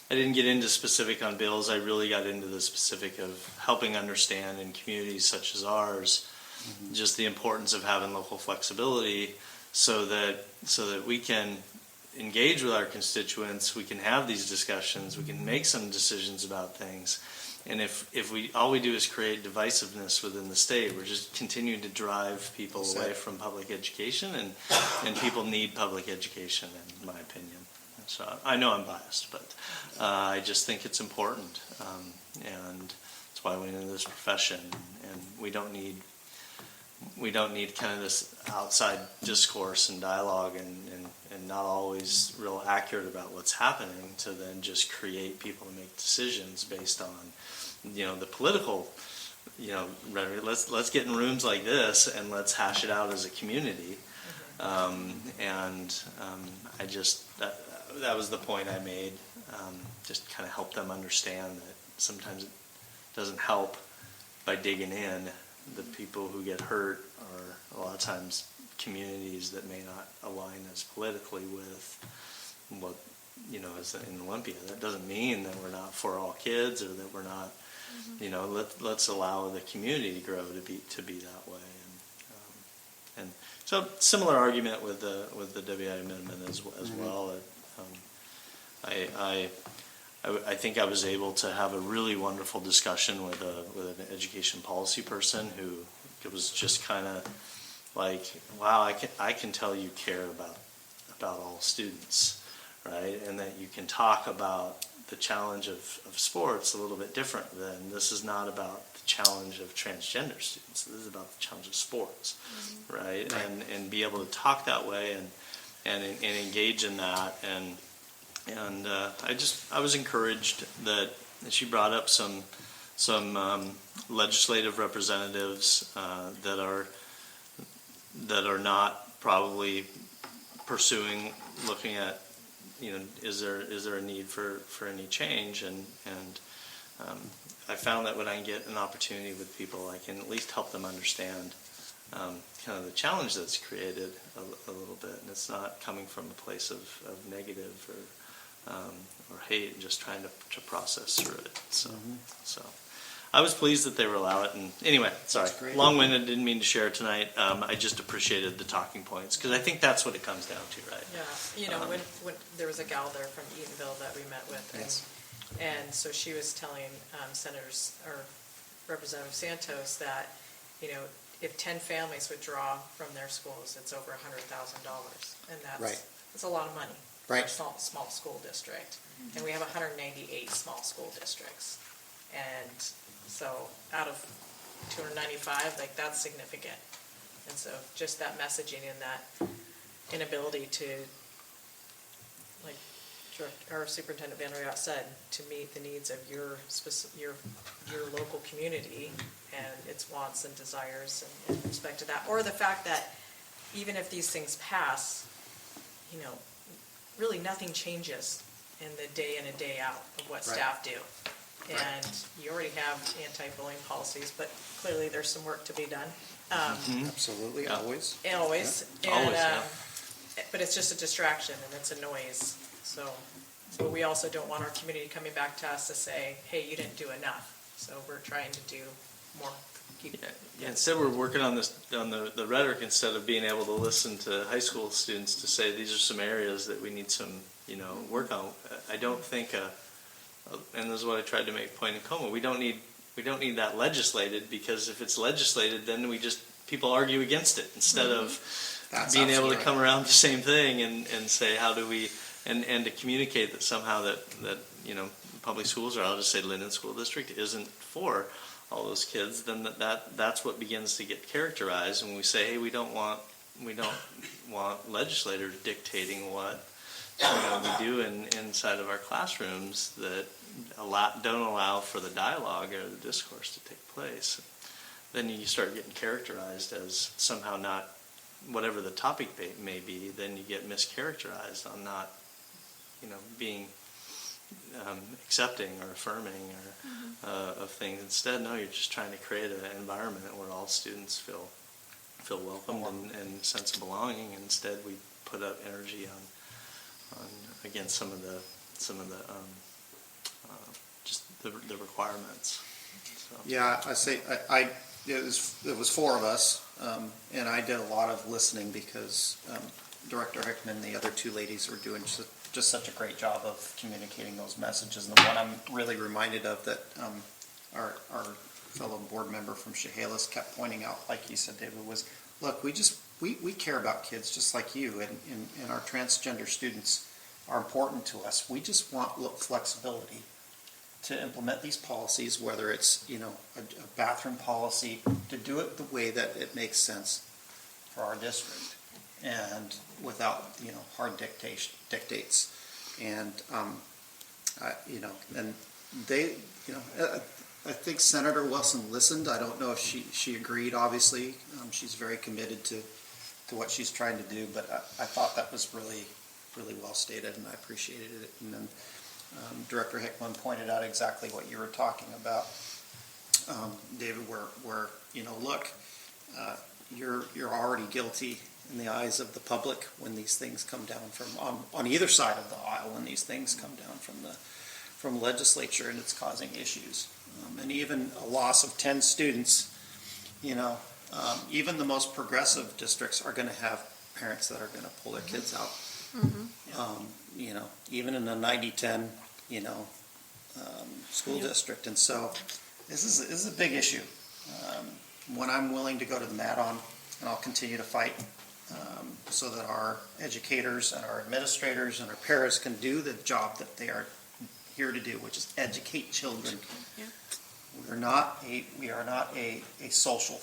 didn't get into specific on bills. I really got into the specific of helping understand in communities such as ours just the importance of having local flexibility so that we can engage with our constituents, we can have these discussions, we can make some decisions about things. And if all we do is create divisiveness within the state, we're just continuing to drive people away from public education, and people need public education, in my opinion. So I know I'm biased, but I just think it's important, and that's why I went into this profession. And we don't need kind of this outside discourse and dialogue and not always real accurate about what's happening to then just create people to make decisions based on, the political, rhetoric. Let's get in rooms like this and let's hash it out as a community. I just, that was the point I made, just kind of help them understand that sometimes it doesn't help by digging in. The people who get hurt are a lot of times communities that may not align as politically with what, is in Olympia. That doesn't mean that we're not for all kids or that we're not, let's allow the community to grow to be that way. And so similar argument with the WI amendment as well. I think I was able to have a really wonderful discussion with an education policy person who was just kind of like, wow, I can tell you care about all students, right? And that you can talk about the challenge of sports a little bit different than this is not about the challenge of transgender students. This is about the challenge of sports, right? And be able to talk that way and engage in that and I was encouraged that she brought up some legislative representatives that are not probably pursuing, looking at, is there a need for any change? And I found that when I get an opportunity with people, I can at least help them understand kind of the challenge that's created a little bit, and it's not coming from a place of negative or hate, just trying to process through it. So I was pleased that they were allowed it. And anyway, sorry, long-winded, didn't mean to share tonight. I just appreciated the talking points because I think that's what it comes down to, right? Yeah, when there was a gal there from Eatonville that we met with, and so she was telling Representative Santos that, if 10 families would draw from their schools, it's over $100,000, and that's a lot of money. For a small school district. And we have 198 small school districts. And so out of 295, that's significant. And so just that messaging and that inability to, like our Superintendent VanderYacht said, to meet the needs of your local community and its wants and desires in respect to that. Or the fact that even if these things pass, really nothing changes in the day in and day out of what staff do. And you already have anti-bullying policies, but clearly there's some work to be done. Absolutely, always. Always. Yeah. And, but it's just a distraction and it's a noise. So we also don't want our community coming back to us to say, hey, you didn't do enough. So we're trying to do more. Instead, we're working on the rhetoric instead of being able to listen to high school students to say these are some areas that we need some work on. I don't think, and this is what I tried to make point in Como. We don't need that legislated, because if it's legislated, then people argue against it instead of being able to come around the same thing and say how do we and to communicate that somehow that public schools, or I'll just say Linden School District, isn't for all those kids, then that's what begins to get characterized. And when we say, hey, we don't want legislators dictating what we do inside of our classrooms that don't allow for the dialogue or the discourse to take place, then you start getting characterized as somehow not whatever the topic may be. Then you get mischaracterized on not being accepting or affirming or of things. Instead, no, you're just trying to create an environment where all students feel welcome and sense of belonging. And instead, we put up energy on against some of the just the requirements. So. Yeah, I say, it was four of us, and I did a lot of listening because Director Hickman and the other two ladies were doing just such a great job of communicating those messages. And the one I'm really reminded of that our fellow board member from Chehalis kept pointing out, like you said, David, was, look, we care about kids just like you, and our transgender students are important to us. We just want flexibility to implement these policies, whether it's, a bathroom policy, to do it the way that it makes sense for our district and without, hard dictates. And, and they, I think Senator Wilson listened. I don't know if she agreed, obviously. She's very committed to what she's trying to do, but I thought that was really, really well stated, and I appreciated it. And then Director Hickman pointed out exactly what you were talking about, David, where look, you're already guilty in the eyes of the public when these things come down from on either side of the aisle, when these things come down from legislature, and it's causing issues, and even a loss of 10 students. Even the most progressive districts are going to have parents that are going to pull their kids out. Even in a 90-10, school district. And so this is a big issue. One I'm willing to go to the mat on, and I'll continue to fight so that our educators and our administrators and our parents can do the job that they are here to do, which is educate children. Yeah. We are not a social,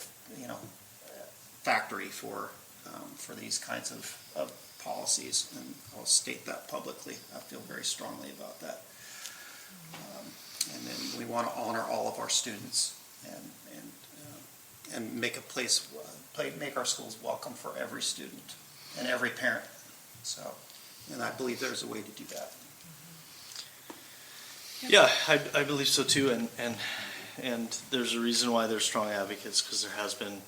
factory for these kinds of policies, and I'll state that publicly. I feel very strongly about that. And then we want to honor all of our students and make make our schools welcome for every student and every parent. So, and I believe there's a way to do that. Yeah, I believe so too, and there's a reason why there's strong advocates, because there has been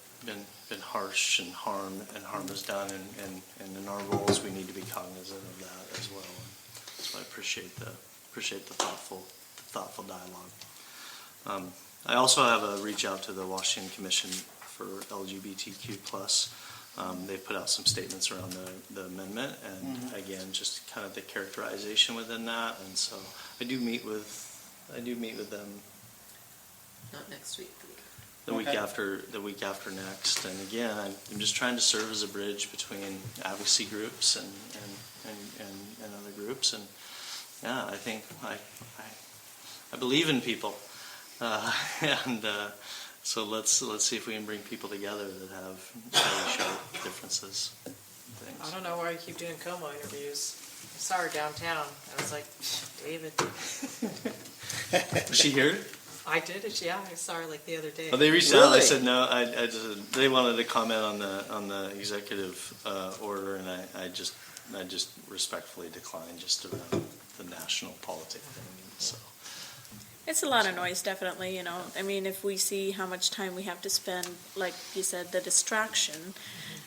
harsh and harm is done, and in our roles we need to be cognizant of that as well. So I appreciate the thoughtful dialogue. I also have a reach out to the Washington Commission for LGBTQ+. They've put out some statements around the amendment, and again, just kind of the characterization within that. And so I do meet with them Not next week. the week after next. And again, I'm just trying to serve as a bridge between advocacy groups and other groups. And yeah, I think I believe in people, so let's see if we can bring people together that have very sharp differences. I don't know why you keep doing Como interviews. I saw her downtown. I was like, David. Was she here? I did it. Yeah, I saw her like the other day. Oh, they reached out. I said no. I just they wanted to comment on the executive order, and I just respectfully declined just around the national politic thing. So. It's a lot of noise, definitely, I mean, if we see how much time we have to spend, like you said, the distraction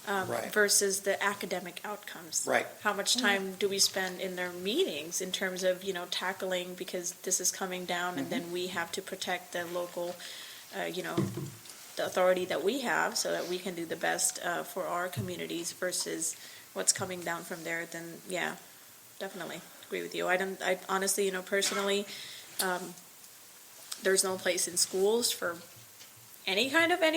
Right. versus the academic outcomes. Right. How much time do we spend in their meetings in terms of, tackling, because this is coming down, and then we have to protect the local, the authority that we have so that we can do the best for our communities versus what's coming down from there, then, yeah, definitely agree with you. I honestly, personally, there's no place in schools for any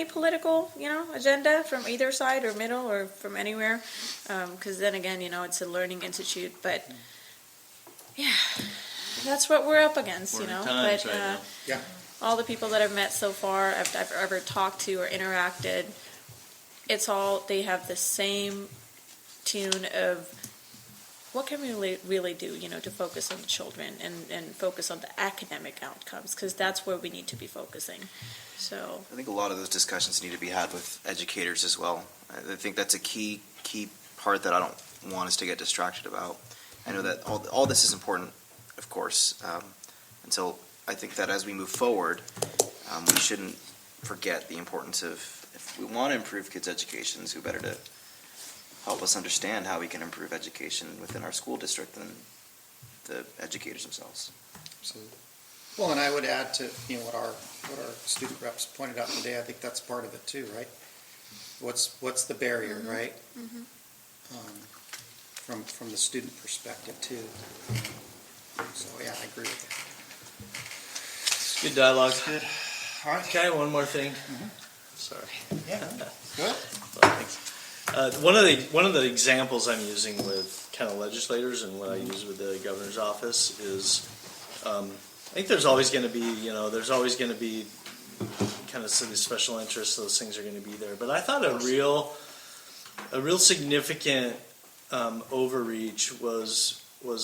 political, agenda from either side or middle or from anywhere. Because then again, it's a learning institute. But yeah, that's what we're up against, We're in times But right now. Yeah. all the people that I've met so far, I've ever talked to or interacted, they have the same tune of, what can we really do, to focus on the children and focus on the academic outcomes, because that's where we need to be focusing. So I think a lot of those discussions need to be had with educators as well. I think that's a key part that I don't want us to get distracted about. I know that all this is important, of course, and so I think that as we move forward, we shouldn't forget the importance of, if we want to improve kids' educations, who better to help us understand how we can improve education within our school district than the educators themselves. Absolutely. Well, and I would add to, what our student reps pointed out today, I think that's part of it too, right? What's the barrier, right? From the student perspective too. So, yeah, I agree with that. Good dialogue. Good. All right. Okay, one more thing. Sorry. Yeah, good. Well, thanks. One of the examples I'm using with kind of legislators and what I use with the governor's office is, I think there's always going to be, kind of some special interests. Those things are going to be there. But I thought a real significant overreach was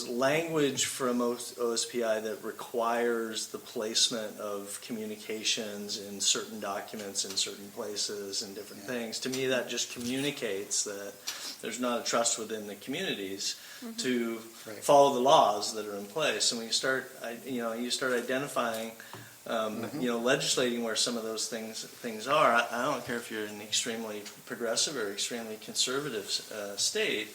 language from OSPI that requires the placement of communications in certain documents in certain places and different things. To me, that just communicates that there's not a trust within the communities to follow the laws that are in place. And when you start, identifying, legislating where some of those things are. I don't care if you're an extremely progressive or extremely conservative state.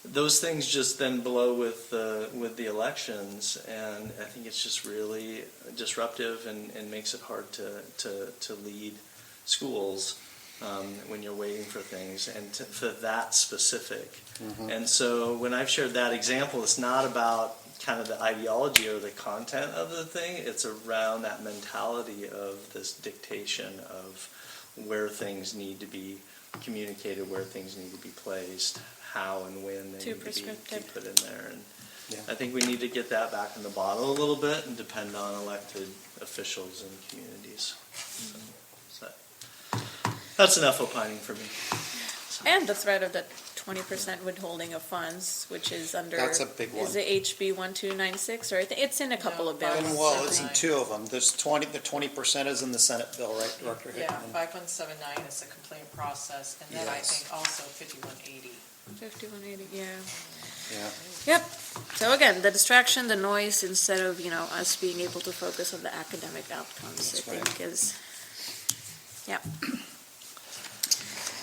Those things just then blow with the elections, and I think it's just really disruptive and makes it hard to lead schools when you're waiting for things and for that specific. And so when I've shared that example, it's not about kind of the ideology or the content of the thing. It's around that mentality of this dictation of where things need to be communicated, where things need to be placed, how and when they need to be put in there. And I think we need to get that back in the bottle a little bit and depend on elected officials and communities. So that's enough opining for me. And the threat of the 20% withholding of funds, which is under. That's a big one. Is it HB 1296, or it's in a couple of bills? Well, it's in two of them. There's the 20% is in the Senate bill, right, Director Yeah, Hickman? 5179 is the complaint process, and then I Yes. think also 5180. 5180, yeah. Yeah. Yep. So again, the distraction, the noise, instead of, us being able to focus on the academic outcomes, That's I think is, yep.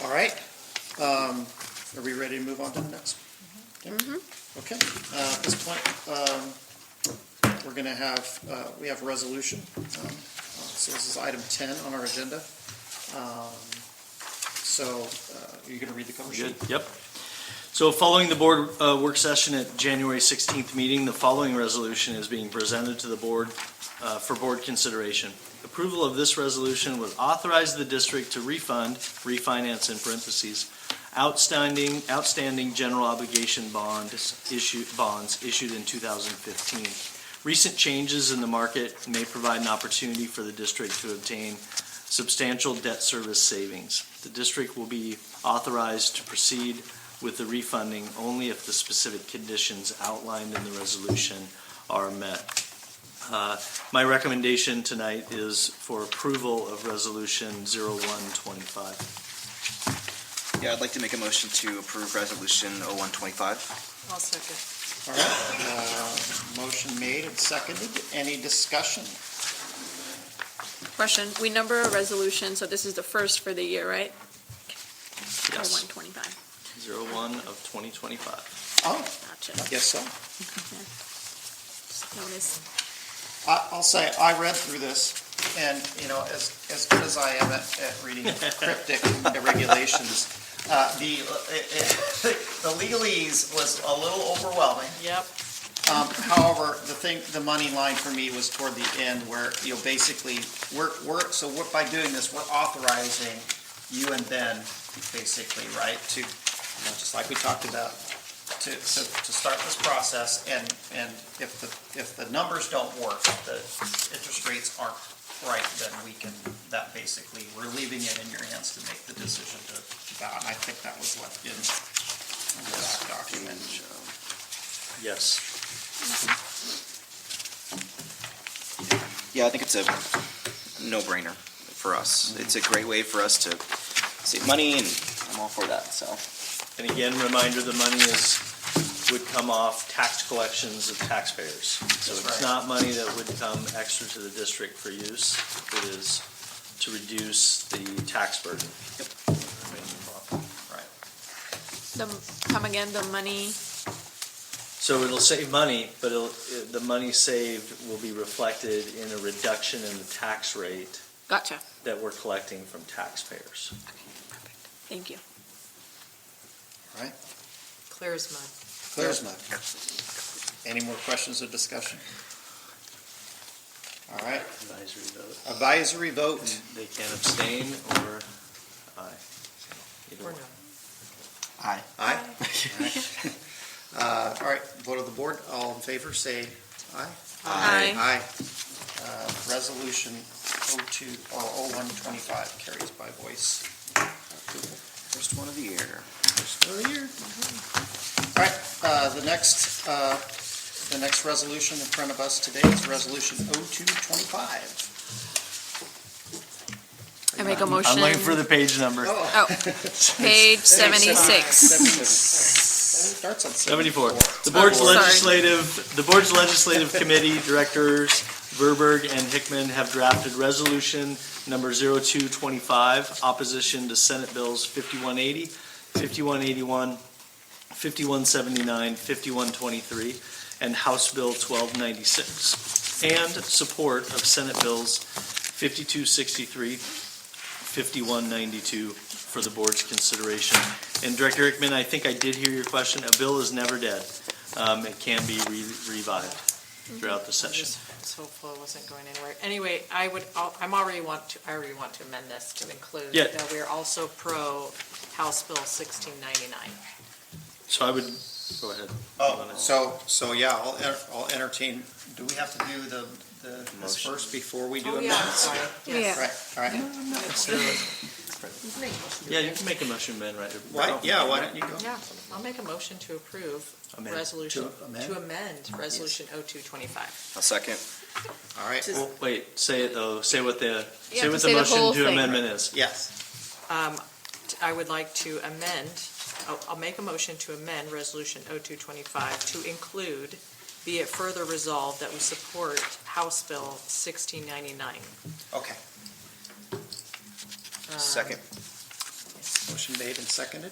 All right. Are we ready to move on to the next? Okay. At this point, we're going to have, we have resolution. So this is item 10 on our agenda. So you're going to read the cover sheet? Good. Yep. So following the board work session at January 16th meeting, the following resolution is being presented to the board for board consideration. Approval of this resolution would authorize the district to refinance in parentheses, outstanding general obligation bonds issued in 2015. Recent changes in the market may provide an opportunity for the district to obtain substantial debt service savings. The district will be authorized to proceed with the refunding only if the specific conditions outlined in the resolution are met. My recommendation tonight is for approval of Resolution 0125. Yeah, I'd like to make a motion to approve Resolution 0125. I'll second. All right. Motion made and seconded. Any discussion? Question, we number a resolution, so this is the first for the year, right? Yes. 125. 01 of 2025. Oh, Gotcha. I guess so. Just notice. I'll say, I read through this, and, as good as I am at reading cryptic regulations, the legalese was a little overwhelming. Yep. However, the money line for me was toward the end where, basically, by doing this, we're authorizing you and Ben, basically, right, to, just like we talked about, to start this process, and if the numbers don't work, if the interest rates aren't right, then that basically, we're leaving it in your hands to make the decision to vow, and I think that was left in that document. Yes. Yeah, I think it's a no-brainer for us. It's a great way for us to save money, and I'm all for that, so. And again, reminder, the money is would come off tax collections of taxpayers. So it's not money that would come extra to the district for use. It is to reduce the tax burden. Right. Come again, the money, So it'll save money, but the money saved will be reflected in a reduction in the tax rate gotcha. that we're collecting from taxpayers. Thank you. All right. Clear as mud. Clear as mud. Any more questions or discussion? All right. Advisory vote. Advisory vote. They can abstain or aye. Either Or one. no. Aye. Aye. All right, vote of the board. All in favor, say aye. Aye. Aye. Resolution 0125 carries by voice approval. First one of the year. First of the year. All right, the next resolution in front of us today is Resolution 0225. I make a motion. I'm looking for the page number. Oh, page 76. Starts on 74. 74. The board's sorry. legislative committee directors, Verberg and Hickman, have drafted resolution number 0225, opposition to Senate Bills 5180, 5181, 5179, 5123, and House Bill 1296, and support of Senate Bills 5263, 5192 for the board's consideration. And Director Hickman, I think I did hear your question. A bill is never dead. It can be revived throughout the I session. was hopeful it wasn't going anywhere. Anyway, I already want to amend this to include Yeah. that we are also pro House Bill 1699. So I would, go ahead. So yeah, I'll entertain, do we have to do this first before we do Oh, yeah, amendments? sorry. Yeah. Yes. Right, all right. Yeah, you can make a motion, Ben, right? Why don't you go? Yeah, I'll make a motion to approve Amend. resolution, To amend? to amend Resolution 0225. A second. All right, Well, wait, say it though. Say what the have to the say the motion whole to thing. amendment is. yes. I would like to amend, I'll make a motion to amend Resolution 0225 to include, be it further resolved that we support House Bill 1699. Okay, Second. motion made and seconded.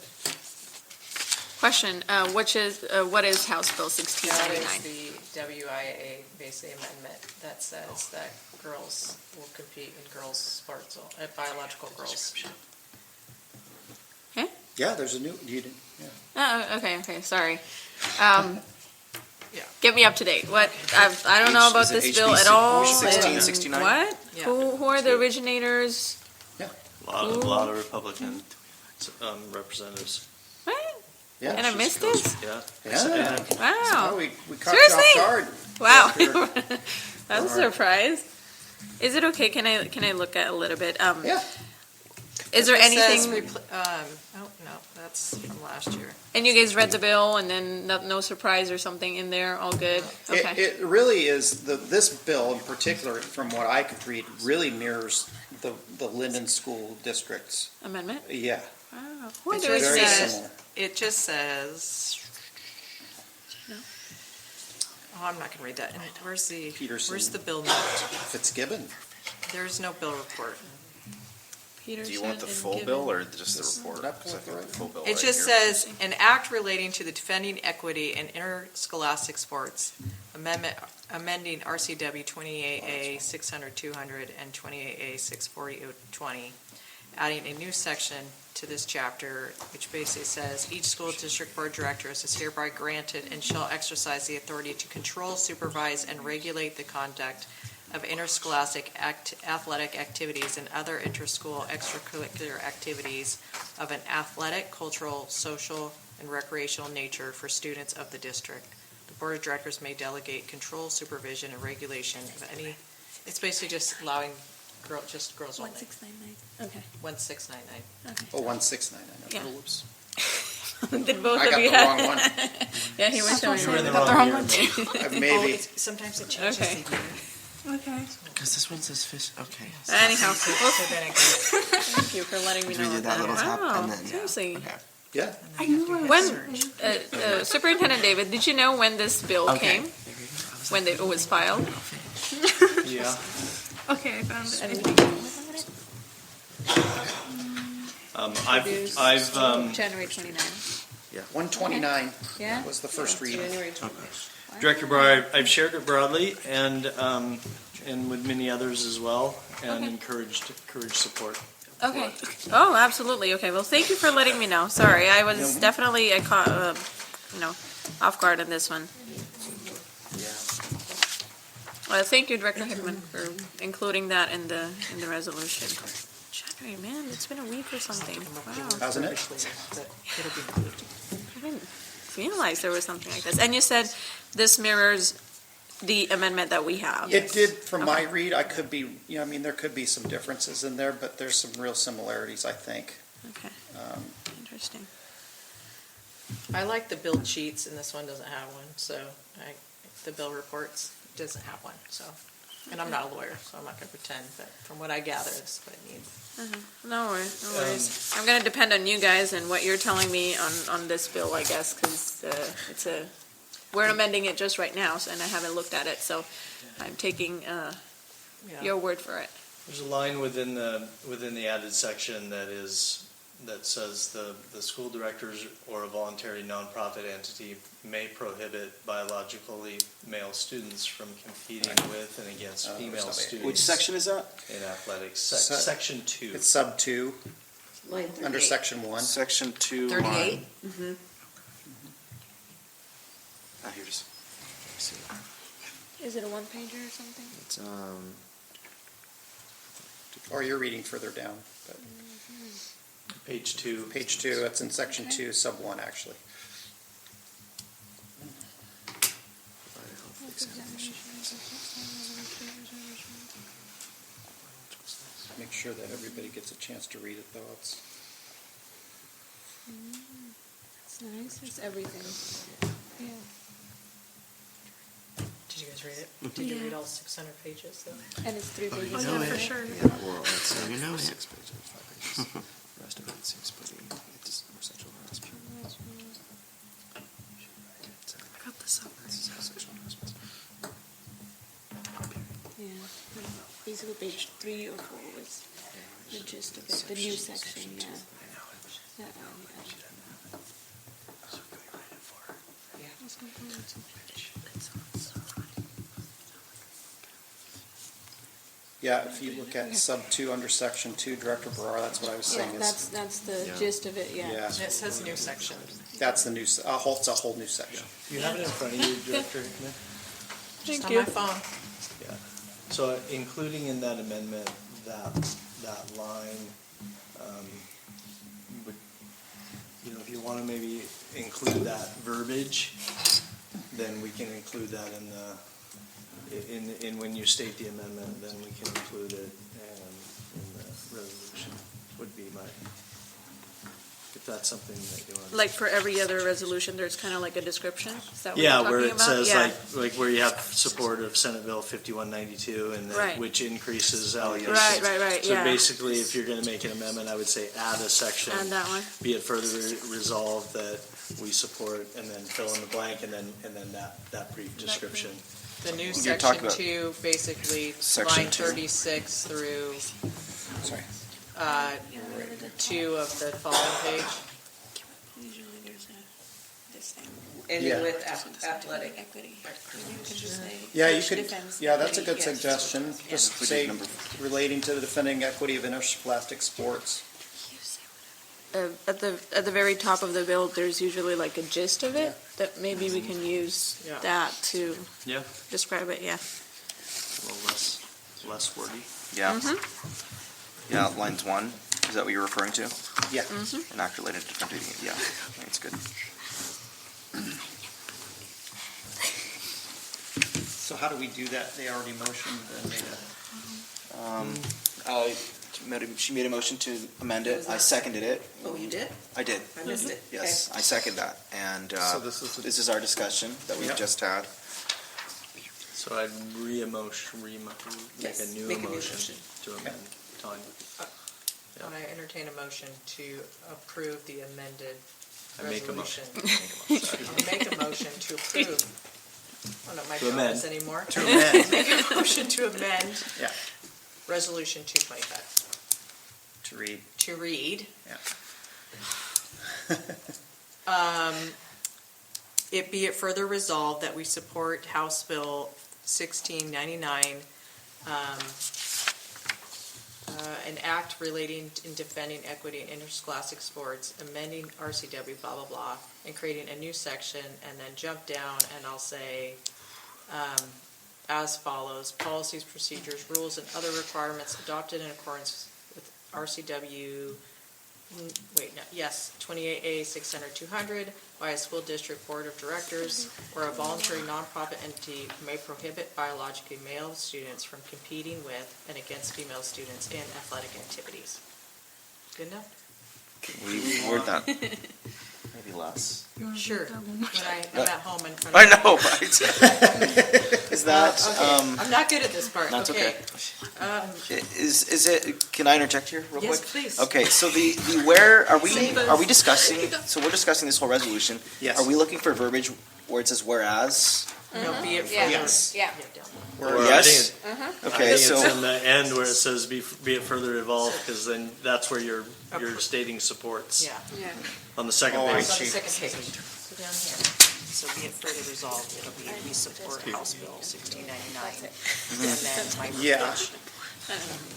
Question, what is House Bill That is 1699? the WIA basic amendment that says that girls will compete in girls' sports, biological girls. Yeah, there's a new, you didn't, yeah. Oh, okay, sorry. Yeah. Get me up to date. What, I don't know about Is it this bill at HB all. 1669? What? Yeah. Who are the originators? A lot of Republican representatives. What? Yeah, And I she's missed cool. this? Yeah. Yeah. Wow. We caught you off Seriously? guard. Wow. After- That's a surprise. Is it okay? Can I look at a little bit? Yeah, Is there It says anything, oh, no, that's from last year. and you guys read the bill and then no surprise or something in there? All good? Okay. it really is, this bill in particular, from what I could read, really mirrors the Linden School District's, Amendment? yeah. Wow. Who are It's the very Very originators? similar. It just says, No. oh, I'm not gonna read that. And where's Peterson. the bill note? Fitzgibbon. There's no bill report. Do you Peterson want the and full Gibbon. bill or just the report? Did I pull 'Cause I up the got right the full bill It right just here. says, an act relating to the defending equity in interscholastic sports, amending RCW 28A 600-200 and 28A 640-20, adding a new section to this chapter, which basically says, each school district board director is hereby granted and shall exercise the authority to control, supervise, and regulate the conduct of interscholastic athletic activities and other interschool extracurricular activities of an athletic, cultural, social, and recreational nature for students of the district. The board of directors may delegate control, supervision, and regulation of any, it's basically just allowing just girls only. 1699. Okay. 1699. Oh, 1699. Yeah. Oh, whoops. Did both I of got you the have? wrong one. Yeah, he was showing You were in me. the wrong year. Maybe. Sometimes it changes. Okay. the year. Okay. Because this one says fish. Okay. Anyhow, So then it goes- thank you for letting me We know did that that. little tap Wow, and then. seriously. Okay. Yeah. I knew I When, was Superintendent David, did you know when this bill Okay. came? When it was filed? Yeah. Okay, I found it. Anything? I've January 29th. 129 Yeah? was the first reading. January 20th. Director Barr, I've shared it broadly and with many others as well, and Okay. encouraged support. Okay. Oh, absolutely. Okay. Well, thank you for letting me know. Sorry, I was definitely I caught off guard on this one. Thank you, Director Hickman, for including that in the resolution. January, man, it's been a week or something. Wow. Hasn't it? I didn't realize there was something like this. And you said this mirrors the amendment that we have. It did, from my read. I could be, there could be some differences in there, but there's some real similarities, I think. Okay. Interesting. I like the bill sheets, and this one doesn't have one, so the bill reports doesn't have one, so. And I'm not a lawyer, so I'm not gonna pretend, but from what I gather, it's what it needs. No worries. I'm going to depend on you guys and what you're telling me on this bill, I guess, because we're amending it just right now, and I haven't looked at it, so I'm taking your word for it. There's a line within the added section that says the school directors or a voluntary nonprofit entity may prohibit biologically male students from competing with and against female students. Which section is that? In athletics, section 2. It's sub 2, Line under 38. section 1. Section 2. 38? Here it is. Let's see. Is it a one-pager or something? It's, Or you're reading further down. But Page 2. page 2, it's in section 2, sub 1, actually. Make sure that everybody gets a chance to read it, though. It's nice. It's everything. Yeah. Did you guys read it? Did you read all 600 pages, though? And it's 3 pages. Oh, yeah, for sure. So you know it. 6 pages, 5 pages. The rest of it seems pretty, it's more sexual harassment. I got this up. Sexual harassment. Yeah. Basically, page 3 or 4 was the gist of it. The new section, yeah. That one, Yeah, if you look at sub 2 under section 2, Director Barra, that's what I was saying. that's the gist of it, yeah. Yeah, And it says new section. that's the new, it's a whole new section. You have it in front of you, Director Hickman? Just Thank on you. my phone. Yeah. So including in that amendment, that line, would, if you want to maybe include that verbiage, then we can include that in when you state the amendment, then we can include it in the resolution, would be my, if that's something that you want. Like for every other resolution, there's kind of like a description? Is that what Yeah, you're where talking it about? says Yeah. like where you have support of Senate Bill 5192 and then, Right. which increases allocations. Right, So yeah. basically, if you're going to make an amendment, I would say add a section. Add that one. Be it further resolved that we support, and then fill in the blank, and then that brief description. The new You're section talking about 2, basically section line 2. 36 through Sorry. 2 of the following page. Usually there's this thing. Ending Yeah. with athletic. Equity. You could just say. Yeah, you which could, defends yeah, that's a equity, good yes. suggestion. Just If we say did number- relating to the defending equity of interscholastic sports. At the very top of the bill, there's usually like a gist of it, Yeah. that maybe we can use Yeah. that to Yeah, describe it, yeah. a little less wordy. Yeah. Yeah, lines 1, is that what you're referring to? Yeah. An act related to defending, yeah, that's good. So how do we do that? They already motioned and made She made a motion to amend it, I seconded it. Oh, you did? I did, I missed it. yes, I second that, and So this is a- this is our discussion that we've Yep. just had. So I'd make Yes, a new make a new motion motion. to amend. Tanya? Yeah. I entertain a motion to approve the amended I make a motion. resolution. I'll make a motion to approve. Oh, no, my To amend. job anymore. To amend. Make a motion to amend Yeah, Resolution 225. to read, To read, yeah. it be it further resolved that we support House Bill 1699, an act relating in defending equity in interscholastic sports, amending RCW, blah, blah, blah, and creating a new section, and then jump down and I'll say, as follows, policies, procedures, rules, and other requirements adopted in accordance with RCW 28A 600-200 by a school district board of directors or a voluntary nonprofit entity may prohibit biologically male students from competing with and against female students in athletic activities. Good enough? We word that. Maybe less. Sure. When I'm at home in front I of. know, right? Is that, Okay. I'm not good at this part. that's Okay. Is it, can I interject here real quick? Yes, please. Okay, so the where, are we Save us. discussing, so we're discussing this whole resolution. Yes. Are we looking for verbiage where it says whereas? No, be it Yeah. further. Yes. Yeah. We're- Or I Yes? think I Okay, think it's so, in the end where it says be it further evolved, because then that's where you're stating supports Yeah. Yeah. on the second Oh, I page. It's on the see. second page. Go down here. So be it further resolved, it'll be we support House Bill 1699. And then my Yeah. verbiage.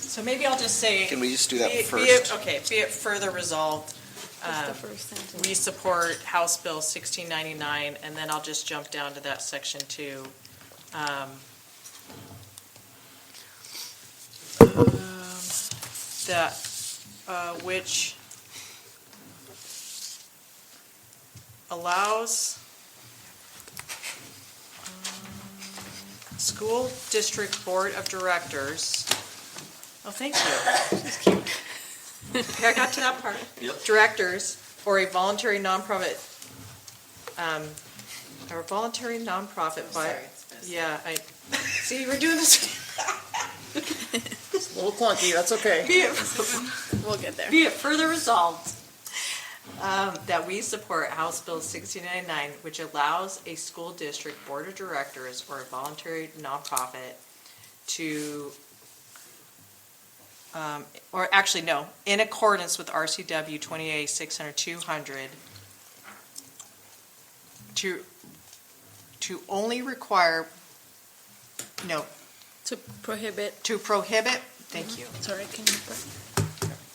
So maybe I'll just say. can we just do that be first? it- Okay, be it further resolved, That's the first sentence. we support House Bill 1699, and then I'll just jump down to that section too. That, which allows school district board of directors, oh, thank you. Okay, I got to that part. Yep. Directors or a voluntary nonprofit, by, yeah, see, we're doing this. It's a little clunky, that's okay. Be it We'll get there. Be it further resolved that we support House Bill 1699, which allows a school district board of directors or a voluntary nonprofit to, or actually, no, in accordance with RCW 28 600-200, to only require, no, To prohibit, to prohibit, thank you. sorry, can you,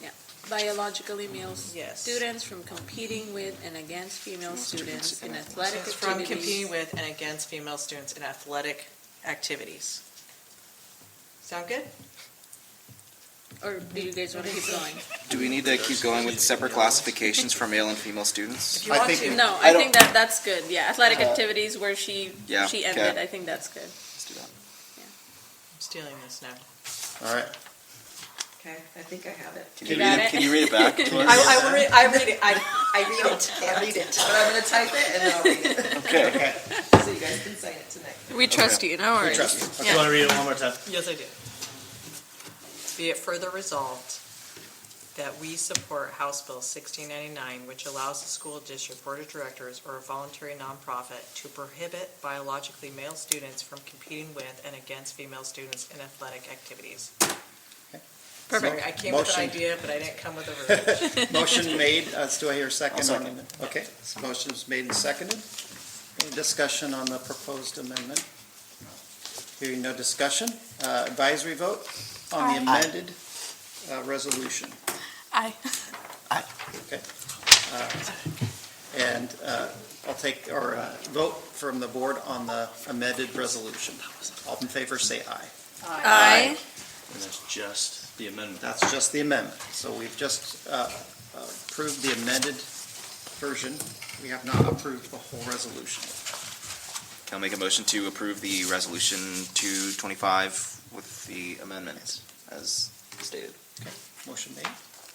yeah, biologically male Yes. students from competing with and against female students in athletic From activities. competing with and against female students in athletic activities. Sound good? Or do you guys want to keep going? Do we need to keep going with separate classifications for male and female students? If you I want think- to. No, I I don't- think that's good, yeah, athletic activities where she Yeah, ended, okay. I think that's good. Let's do that. I'm stealing this now. All right. Okay, I think I have it. Can You you got read it, it? can you read it back to us? I read it. I read it. I read it. But I'm gonna type it and then I'll read it, Okay. Okay, so you guys can sign it tonight. We trust you, no we worries. trust you. Do you want to read it one more time? Yes, I do. Be it further resolved that we support House Bill 1699, which allows the school district board of directors or a voluntary nonprofit to prohibit biologically male students from competing with and against female students in athletic activities. Sorry, I came with an Motion. idea, but I didn't come with a verbiage. Motion made, do I hear a second? I'll on second. it? Okay, so motion is made and seconded. Any discussion on the proposed amendment? Hearing no discussion, advisory vote on the Aye. amended resolution. Aye. Okay. And I'll take, or vote from the board on the amended resolution. All in favor, say aye. Aye. And that's just the amendment. That's just the amendment. So we've just approved the amended version. We have not approved the whole resolution. Can I make a motion to approve the resolution 225 with the amendments as stated? Motion made,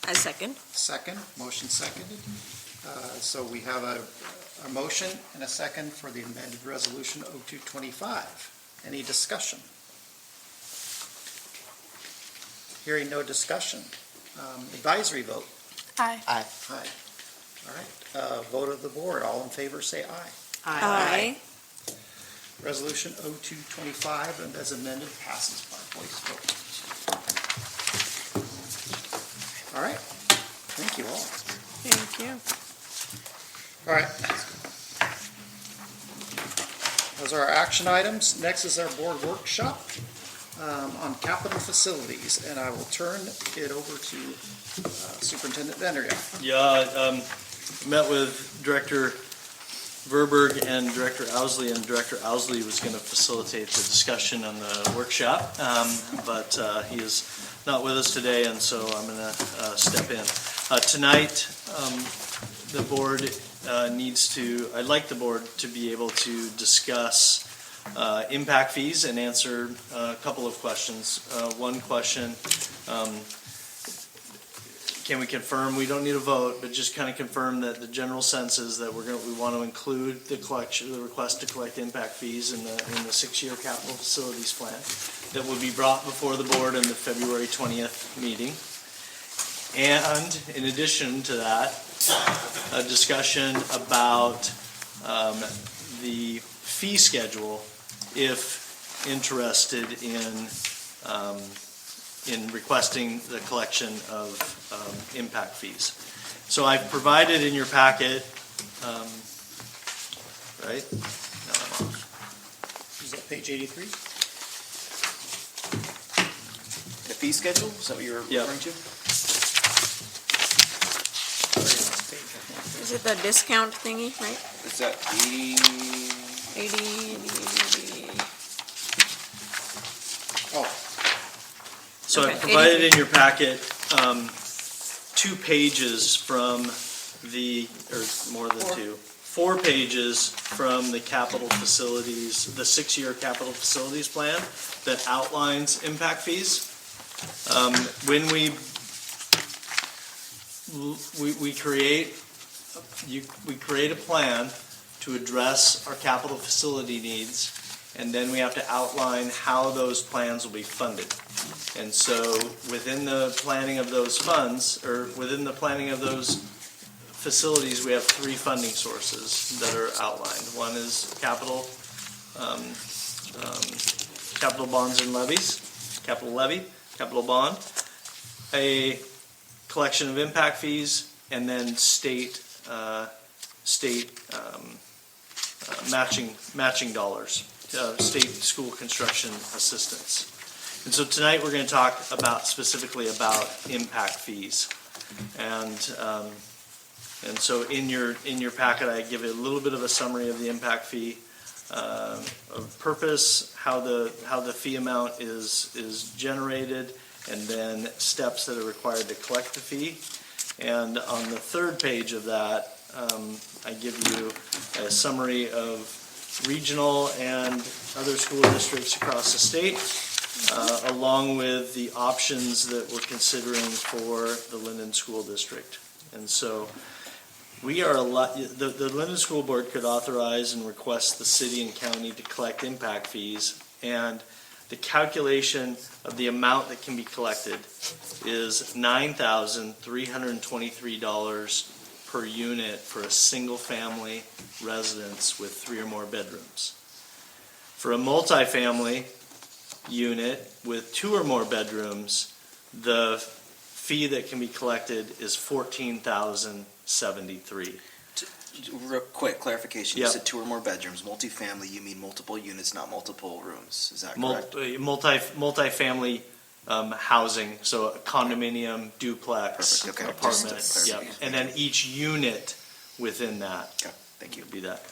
I second. second, motion seconded. So we have a motion and a second for the amended resolution 0225. Any discussion? Hearing no discussion. Advisory vote. Aye. Aye. All right, vote of the board. All in favor, say aye. Aye. Resolution 0225 and as amended passes by voice vote. All right, thank you all. Thank you. All right. Those are our action items. Next is our board workshop on capital facilities, and I will turn it over to Superintendent VanderYacht. Yeah, met with Director Verberg and Director Owsley, and Director Owsley was going to facilitate the discussion on the workshop, but he is not with us today, and so I'm going to step in. Tonight, the board I'd like the board to be able to discuss impact fees and answer a couple of questions. One question, can we confirm, we don't need a vote, but just kind of confirm that the general sense is that we want to include the request to collect impact fees in the 6-year capital facilities plan that will be brought before the board in the February 20th meeting. And in addition to that, a discussion about the fee schedule if interested in requesting the collection of impact fees. So I've provided in your packet, right? No, I'm off. Is that page 83? The fee schedule, is that what you're Yeah. referring to? Is it the discount thingy, right? Is that 80? 80. Oh, So Okay, I provided 83. in your packet 2 pages from four pages from the capital facilities, the 6-year capital facilities plan that outlines impact fees. When we create a plan to address our capital facility needs, and then we have to outline how those plans will be funded. And so within the planning of those funds, or within the planning of those facilities, we have 3 funding sources that are outlined. One is capital bonds and levies, capital levy, capital bond, a collection of impact fees, and then state matching dollars, state school construction assistance. And so tonight we're going to talk specifically about impact fees, and so in your packet I give you a little bit of a summary of the impact fee, of purpose, how the fee amount is generated, and then steps that are required to collect the fee. And on the 3rd page of that, I give you a summary of regional and other school districts across the state, along with the options that we're considering for the Linden School District. And so we are the Linden School Board could authorize and request the city and county to collect impact fees, and the calculation of the amount that can be collected is $9,323 per unit for a single-family residence with 3 or more bedrooms. For a multifamily unit with 2 or more bedrooms, the fee that can be collected is $14,073. Real quick clarification. Yep. You said 2 or more bedrooms. Multifamily, you mean multiple units, not multiple rooms. Is that correct? Multifamily housing, so a condominium, duplex, Perfect, okay. apartment, Just to yeah, clarify. and then each unit within that Okay, thank you. would be that.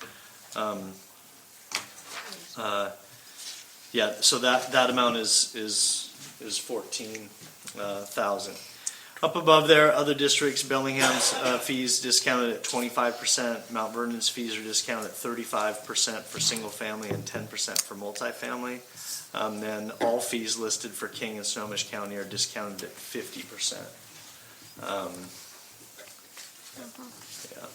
Yeah, so that amount is 14,000. Up above there, other districts, Bellingham's fees discounted at 25%, Mount Vernon's fees are discounted at 35% for single family and 10% for multifamily. Then all fees listed for King and Snohomish County are discounted at 50%. Yeah.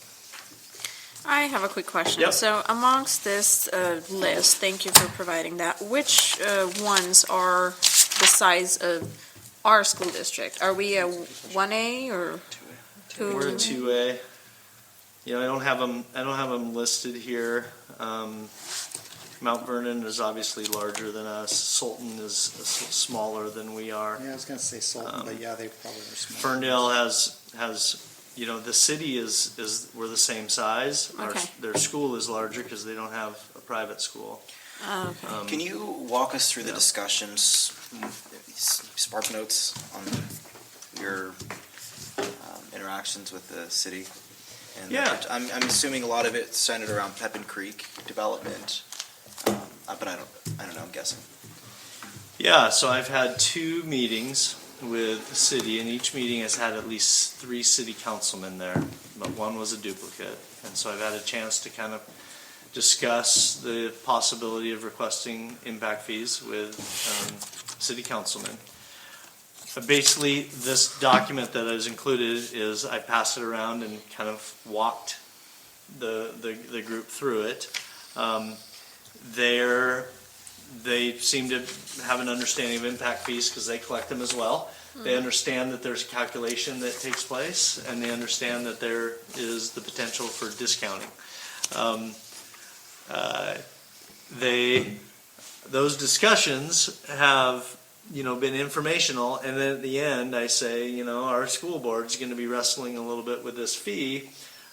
I have a quick question. Yep. So amongst this list, thank you for providing that, which ones are the size of our school district? Are we a 1A or 2? We're a 2A. I don't have them listed here. Mount Vernon is obviously larger than us. Sultan is smaller than we are. Yeah, I was gonna say Sultan, but yeah, they probably are small. Ferndale has, the city is, we're the same size. Okay. Their school is larger because they don't have a private school. Okay. Can you walk us through the Yeah. discussions, spark notes on your interactions with the city? And Yeah. I'm assuming a lot of it centered around Pepin Creek development, but I don't know, I'm guessing. Yeah, so I've had 2 meetings with the city, and each meeting has had at least 3 city councilmen there, but one was a duplicate. And so I've had a chance to kind of discuss the possibility of requesting impact fees with city councilmen. Basically, this document that is included is, I passed it around and kind of walked the group through it. They seem to have an understanding of impact fees because they collect them as well. They understand that there's a calculation that takes place, and they understand that there is the potential for discounting. Those discussions have, been informational, and then at the end I say, our school board's going to be wrestling a little bit with this fee.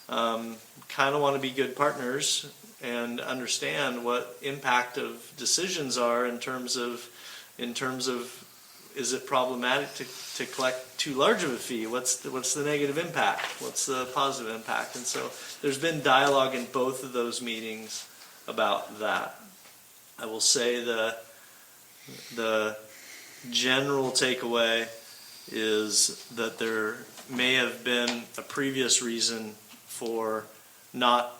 Kind of want to be good partners and understand what impact of decisions are in terms of is it problematic to collect too large of a fee? What's the negative impact? What's the positive impact? And so there's been dialogue in both of those meetings about that. I will say the general takeaway is that there may have been a previous reason for not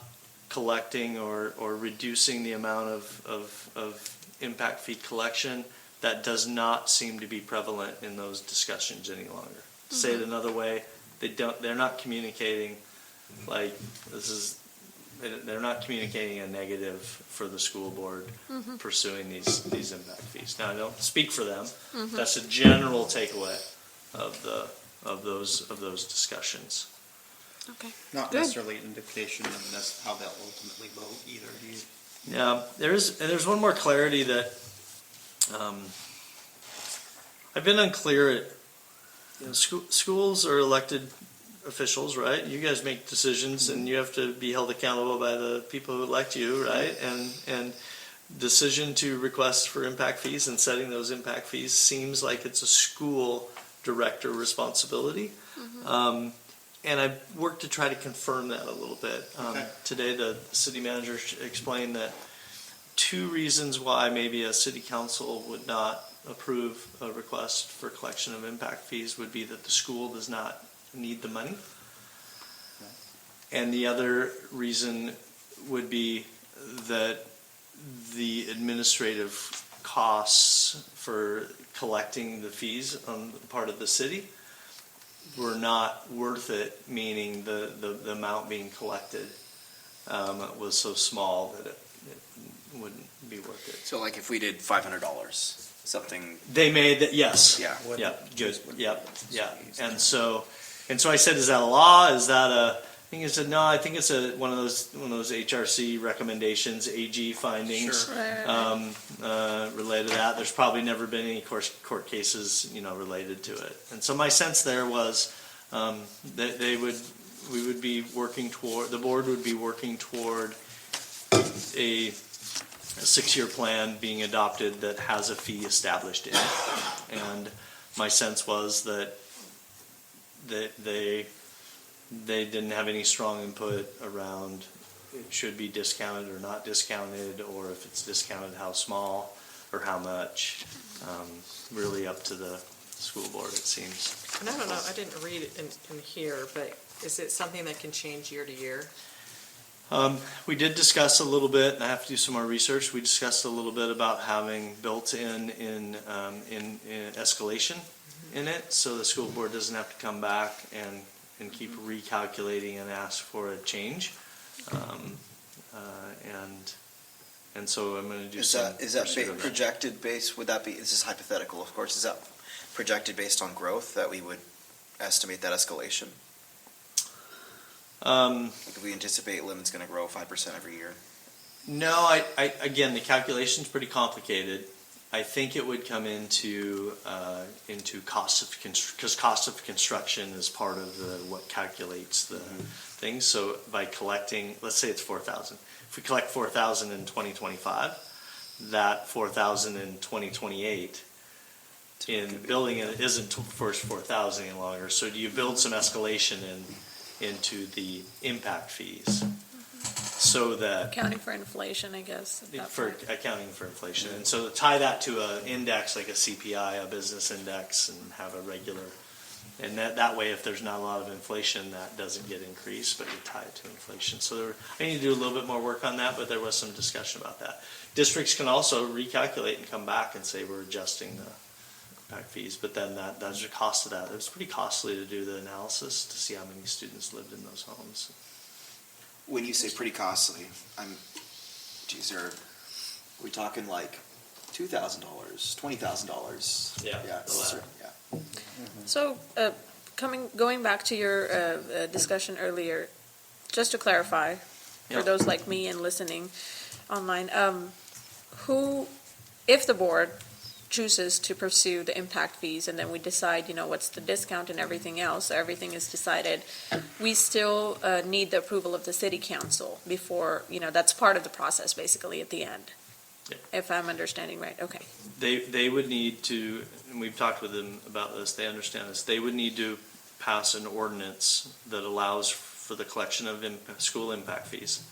collecting or reducing the amount of impact fee collection. That does not seem to be prevalent in those discussions any longer. To say it another way, they're not communicating like they're not communicating a negative for the school board pursuing these impact fees. Now, I don't speak for them. That's a general takeaway of those discussions. Okay. Not Good. necessarily an indication of that's how they'll ultimately vote either, do you? Yeah, there's one more clarity that I've been unclear at. Schools are elected officials, right? You guys make decisions, and you have to be held accountable by the people who elect you, right? And decision to request for impact fees and setting those impact fees seems like it's a school director responsibility. And I worked to try to confirm that a little bit. Today, the city manager explained that 2 reasons why maybe a city council would not approve a request for collection of impact fees would be that the school does not need the money. And the other reason would be that the administrative costs for collecting the fees on the part of the city were not worth it, meaning the amount being collected was so small that it wouldn't be worth it. So like if we did $500, something, They made that, yes. yeah. Yep, good, yep, yeah. And so I said, is that a law? Is that I think it's no, I think it's one of those HRC recommendations, AG findings. Related to that. There's probably never been any court cases, related to it. And so my sense there was that we would be working toward, the board would be working toward a 6-year plan being adopted that has a fee established in it. And my sense was that they didn't have any strong input around it should be discounted or not discounted, or if it's discounted, how small or how much. Really up to the school board, it seems. And I don't know, I didn't read it in here, but is it something that can change year to year? We did discuss a little bit, and I have to do some more research. We discussed a little bit about having built-in escalation in it, so the school board doesn't have to come back and keep recalculating and ask for a change. And so I'm going to do some. Is that pursuit of that. projected based? Would that be? This is hypothetical, of course. Is that projected based on growth that we would estimate that escalation? Like if we anticipate limit's gonna grow 5% every year. No, again, the calculation's pretty complicated. I think it would come into cost of because cost of construction is part of what calculates the things. So by collecting, let's say it's 4,000. If we collect 4,000 in 2025, that 4,000 in 2028 in building it isn't first 4,000 any longer. So do you build some escalation into the impact fees? So that Accounting for inflation, I guess. At that for point. accounting for inflation, and so tie that to an index like a CPI, a business index, and have a regular, and that way, if there's not a lot of inflation, that doesn't get increased, but you tie it to inflation. So I need to do a little bit more work on that, but there was some discussion about that. Districts can also recalculate and come back and say we're adjusting the impact fees, but then that's the cost of that. It was pretty costly to do the analysis to see how many students lived in those homes. When you say pretty costly, are we talking like $2,000, $20,000? Yeah. Yeah. Yeah. So, going back to your discussion earlier, just to clarify, for Yep. those like me and listening online, if the board chooses to pursue the impact fees and then we decide, what's the discount and everything else, so everything is decided, we still need the approval of the city council before, that's part of the process basically at the end. Yep. If I'm understanding right, okay. They would need to, and we've talked with them about this, they understand this, they would need to pass an ordinance that allows for the collection of school impact fees.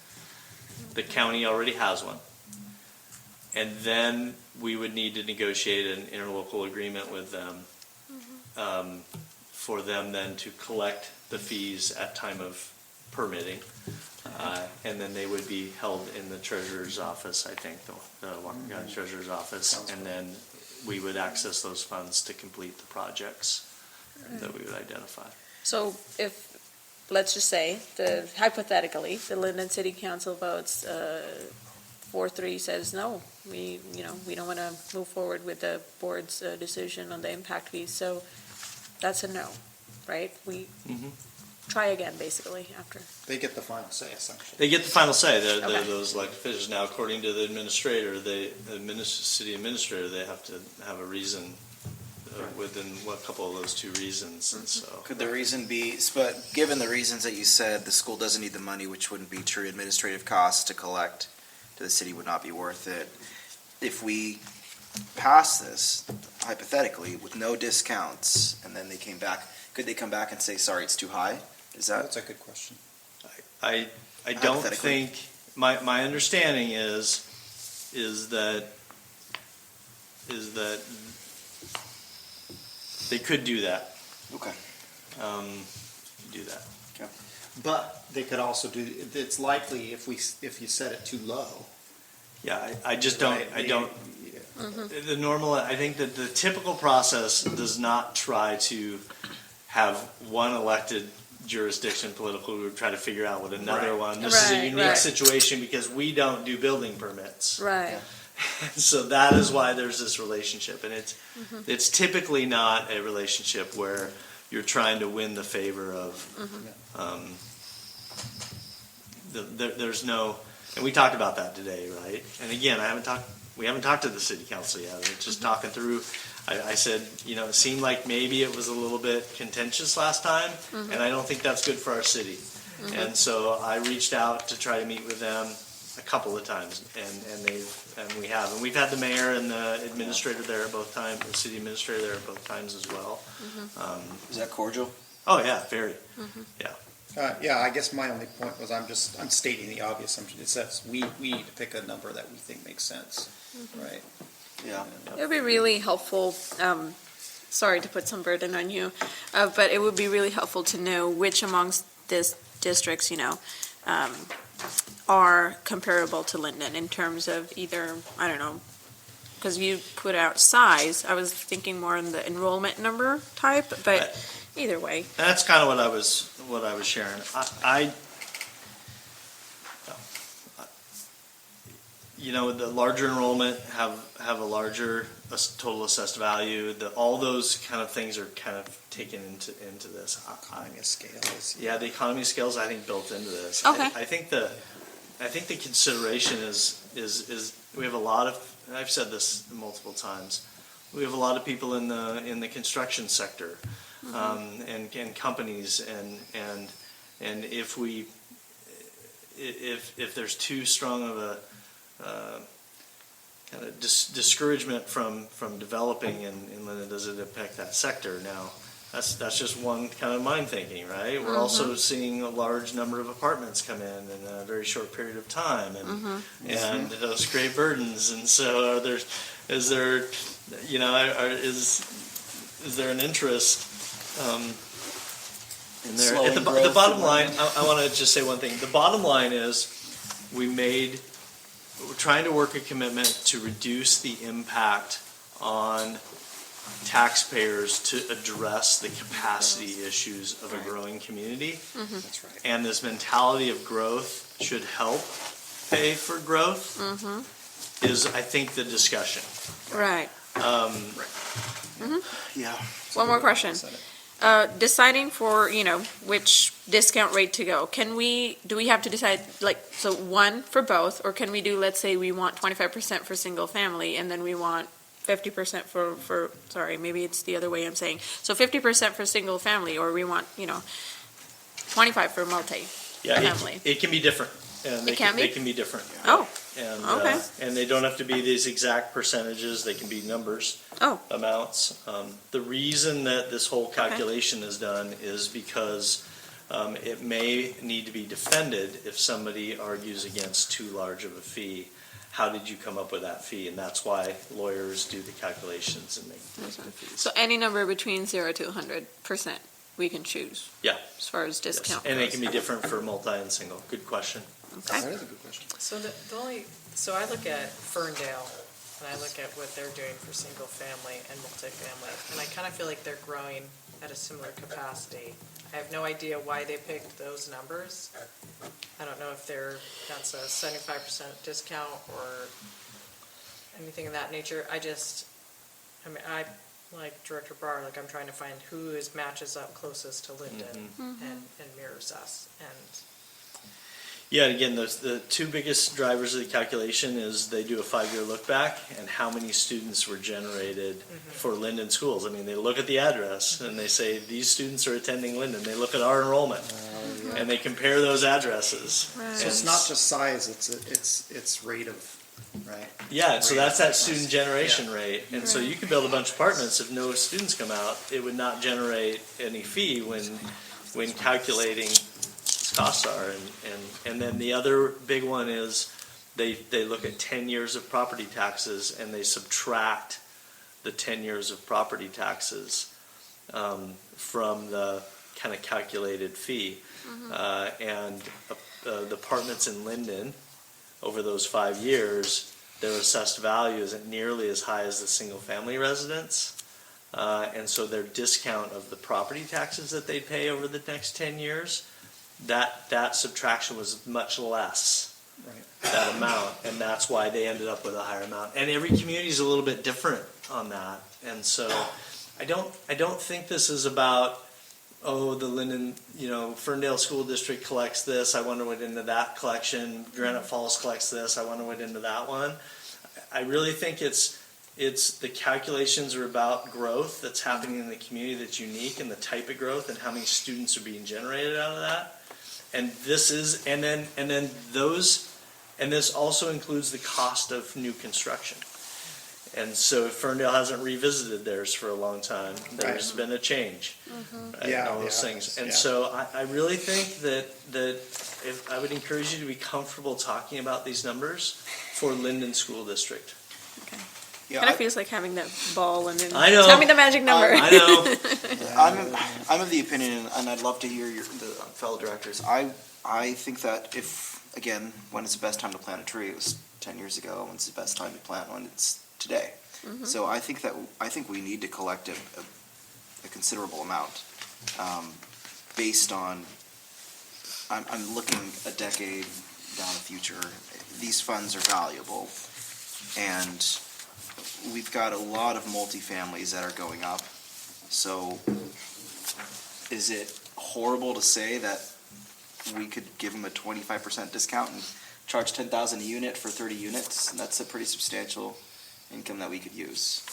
The county already has one. And then we would need to negotiate an interlocal agreement with them for them then to collect the fees at time of permitting. And then they would be held in the treasurer's office, I think, the Whatcom County Treasurer's office. And then we would access those funds to complete the projects that we would identify. So if, let's just say, hypothetically, the Linden City Council votes 4-3 says no, we don't want to move forward with the board's decision on the impact fees, so that's a no, right? We try again, basically, after. They get the final say, essentially. They get the final say. They're Okay. those elected officials. Now, according to the administrator, the city administrator, they have to have a reason within a couple of those two reasons, and so. Could the reason be, but given the reasons that you said, the school doesn't need the money, which wouldn't be true, administrative costs to collect to the city would not be worth it. If we pass this, hypothetically, with no discounts, and then they came back, could they come back and say, sorry, it's too high? Is that? That's a good question. I don't Hypothetically. think, my understanding is that they could do that. Okay. Do that. But they could also do, it's likely if you set it too low. Yeah, I just don't, right, I don't, the normal, I think that the typical process does not try to have one elected jurisdiction political group try to figure out what another Right. one. This is a Right, unique right. situation because we don't do building permits. Right. So that is why there's this relationship, and it's typically not a relationship where you're trying to win the favor of. There's no, and we talked about that today, right? And again, we haven't talked to the city council yet. We're just talking through. I said, it seemed like maybe it was a little bit contentious last time, and I don't think that's good for our city. And so I reached out to try to meet with them a couple of times, and we have, and we've had the mayor and the administrator there at both times, the city administrator there at both times as well. Is that cordial? Oh yeah, very, yeah. Yeah, I guess my only point was I'm stating the obvious. It says we need to pick a number that we think makes sense, right? Yeah. It would be really helpful, sorry to put some burden on you, but it would be really helpful to know which amongst these districts, are comparable to Linden in terms of either, I don't know, because you put out size, I was thinking more in the enrollment number type, but either way. That's kind of what I was sharing. the larger enrollment have a larger total assessed value. All those kind of things are kind of taken into this. Economy of scales. Yeah, the economy of scales, I think, built into this. Okay. I think the consideration is we have a lot of, and I've said this multiple times, we have a lot of people in the construction sector, and companies, and if there's too strong of a kind of discouragement from developing in Linden, does it affect that sector? Now, that's just one kind of mind thinking, right? We're also seeing a large number of apartments come in a very short period of time, and those create burdens. And so, is there an interest in there? Slowing The growth bottom in line, I want to just say one thing. The bottom line is we're trying to work a commitment to reduce the impact on taxpayers to address the capacity issues of a growing community. That's right. And this mentality of growth should help pay for growth is, I think, the discussion. Right. Yeah. One more question. Deciding for, which discount rate to go, do we have to decide, so one for both, or can we do, let's say we want 25% for single family, and then we want 50% for, sorry, maybe it's the other way I'm saying, so 50% for single family, or we want, 25 for multi-family? It can be different. And It can be? They can be different. Oh, And, okay. and they don't have to be these exact percentages, they can be numbers, Oh. amounts. The reason that this whole calculation is done is because it may need to be defended if somebody argues against too large of a fee. How did you come up with that fee? And that's why lawyers do the calculations and make the fees. So any number between 0 to 100% we can choose? Yeah. As far as Yes. discount And it goes? can be different for multi and single. Good question. Okay. That is a good question. So so I look at Ferndale, and I look at what they're doing for single family and multifamily, and I kind of feel like they're growing at a similar capacity. I have no idea why they picked those numbers. I don't know if that's a 75% discount or anything of that nature. I like Director Barr, I'm trying to find who matches up closest to Linden and mirrors us. And Yeah, again, the two biggest drivers of the calculation is they do a 5-year look back and how many students were generated for Linden schools. I mean, they look at the address and they say, these students are attending Linden. They look at our enrollment and they compare those addresses. Right. So it's not just size, it's rate of, right? Yeah, so that's that student generation rate. And so you can build a bunch of apartments. If no students come out, it would not generate any fee when calculating costs are, and then the other big one is they look at 10 years of property taxes and they subtract the 10 years of property taxes from the kind of calculated fee. And the apartments in Linden over those 5 years, their assessed value isn't nearly as high as the single family residence. And so their discount of the property taxes that they pay over the next 10 years, that subtraction was much less, that amount, and that's why they ended up with a higher amount. And every community is a little bit different on that, and so I don't think this is about, the Linden, Ferndale School District collects this, I wonder what into that collection, Granite Falls collects this, I wonder what into that one. I really think it's the calculations are about growth that's happening in the community that's unique, and the type of growth and how many students are being generated out of that. And this also includes the cost of new construction. And so Ferndale hasn't revisited theirs for a long time. There's been a change. Right, Yeah, all those yeah, things. And yeah. so I really think that if I would encourage you to be comfortable talking about these numbers for Linden School District. Yeah, Kind of feels like having that ball and then I know. tell me the magic number. I know. I'm of the opinion, and I'd love to hear the fellow directors. I think that when is the best time to plant a tree? It was 10 years ago. When's the best time to plant one? It's today. So I think we need to collect a considerable amount based on. I'm looking a decade down the future. These funds are valuable, and we've got a lot of multifamilies that are going up. So is it horrible to say that we could give them a 25% discount and charge $10,000 a unit for 30 units? And that's a pretty substantial income that we could use.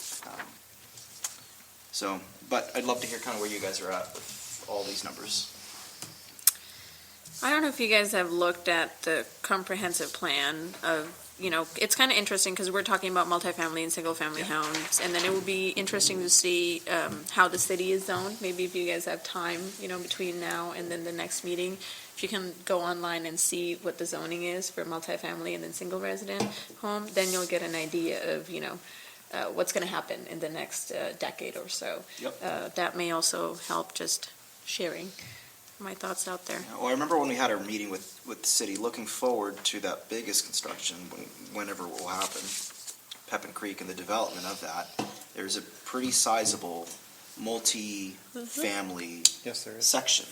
But I'd love to hear kind of where you guys are at with all these numbers. I don't know if you guys have looked at the comprehensive plan of, it's kind of interesting because we're talking about multifamily and single-family homes, and then it would be interesting to see how the city is zoned. Maybe if you guys have time, between now and then the next meeting, if you can go online and see what the zoning is for multifamily and then single-resident home, then you'll get an idea of, what's going to happen in the next decade or so. Yep. That may also help just sharing my thoughts out there. Well, I remember when we had our meeting with the city, looking forward to that biggest construction, whenever it will happen, Pepin Creek and the development of that. There's a pretty sizable multi-family Yes, there is. section.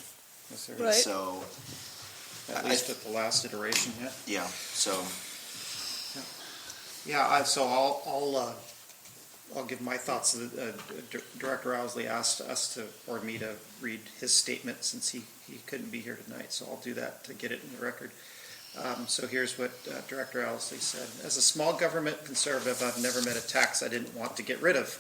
Yes, there is. Right. So, At least at the last iteration, yeah. yeah, so, Yeah, so I'll give my thoughts. Director Owsley asked us or me to read his statement since he couldn't be here tonight, so I'll do that to get it in the record. So here's what Director Owsley said. As a small government conservative, I've never met a tax I didn't want to get rid of.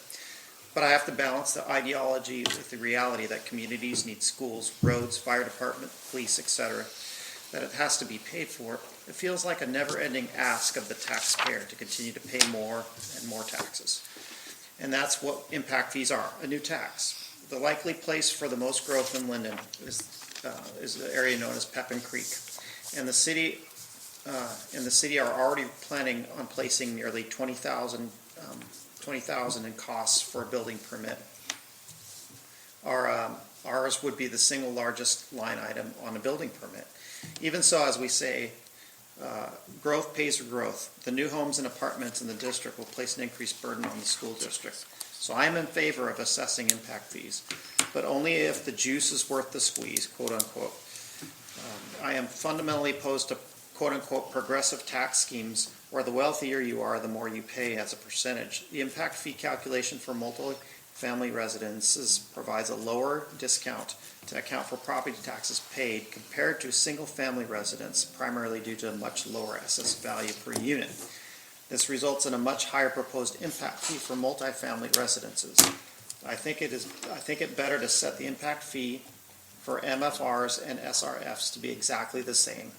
But I have to balance the ideology with the reality that communities need schools, roads, fire department, police, etc., that it has to be paid for. It feels like a never-ending ask of the taxpayer to continue to pay more and more taxes. And that's what impact fees are, a new tax. The likely place for the most growth in Linden is the area known as Pepin Creek. And the city are already planning on placing nearly $20,000 in costs for a building permit. Ours would be the single largest line item on a building permit. Even so, as we say, growth pays for growth. The new homes and apartments in the district will place an increased burden on the school district. So I am in favor of assessing impact fees, but only if the juice is worth the squeeze, quote unquote. I am fundamentally opposed to quote unquote progressive tax schemes where the wealthier you are, the more you pay as a percentage. The impact fee calculation for multi-family residences provides a lower discount to account for property taxes paid compared to single-family residence, primarily due to a much lower assessed value per unit. This results in a much higher proposed impact fee for multifamily residences. I think it better to set the impact fee for MFRs and SRFs to be exactly the same,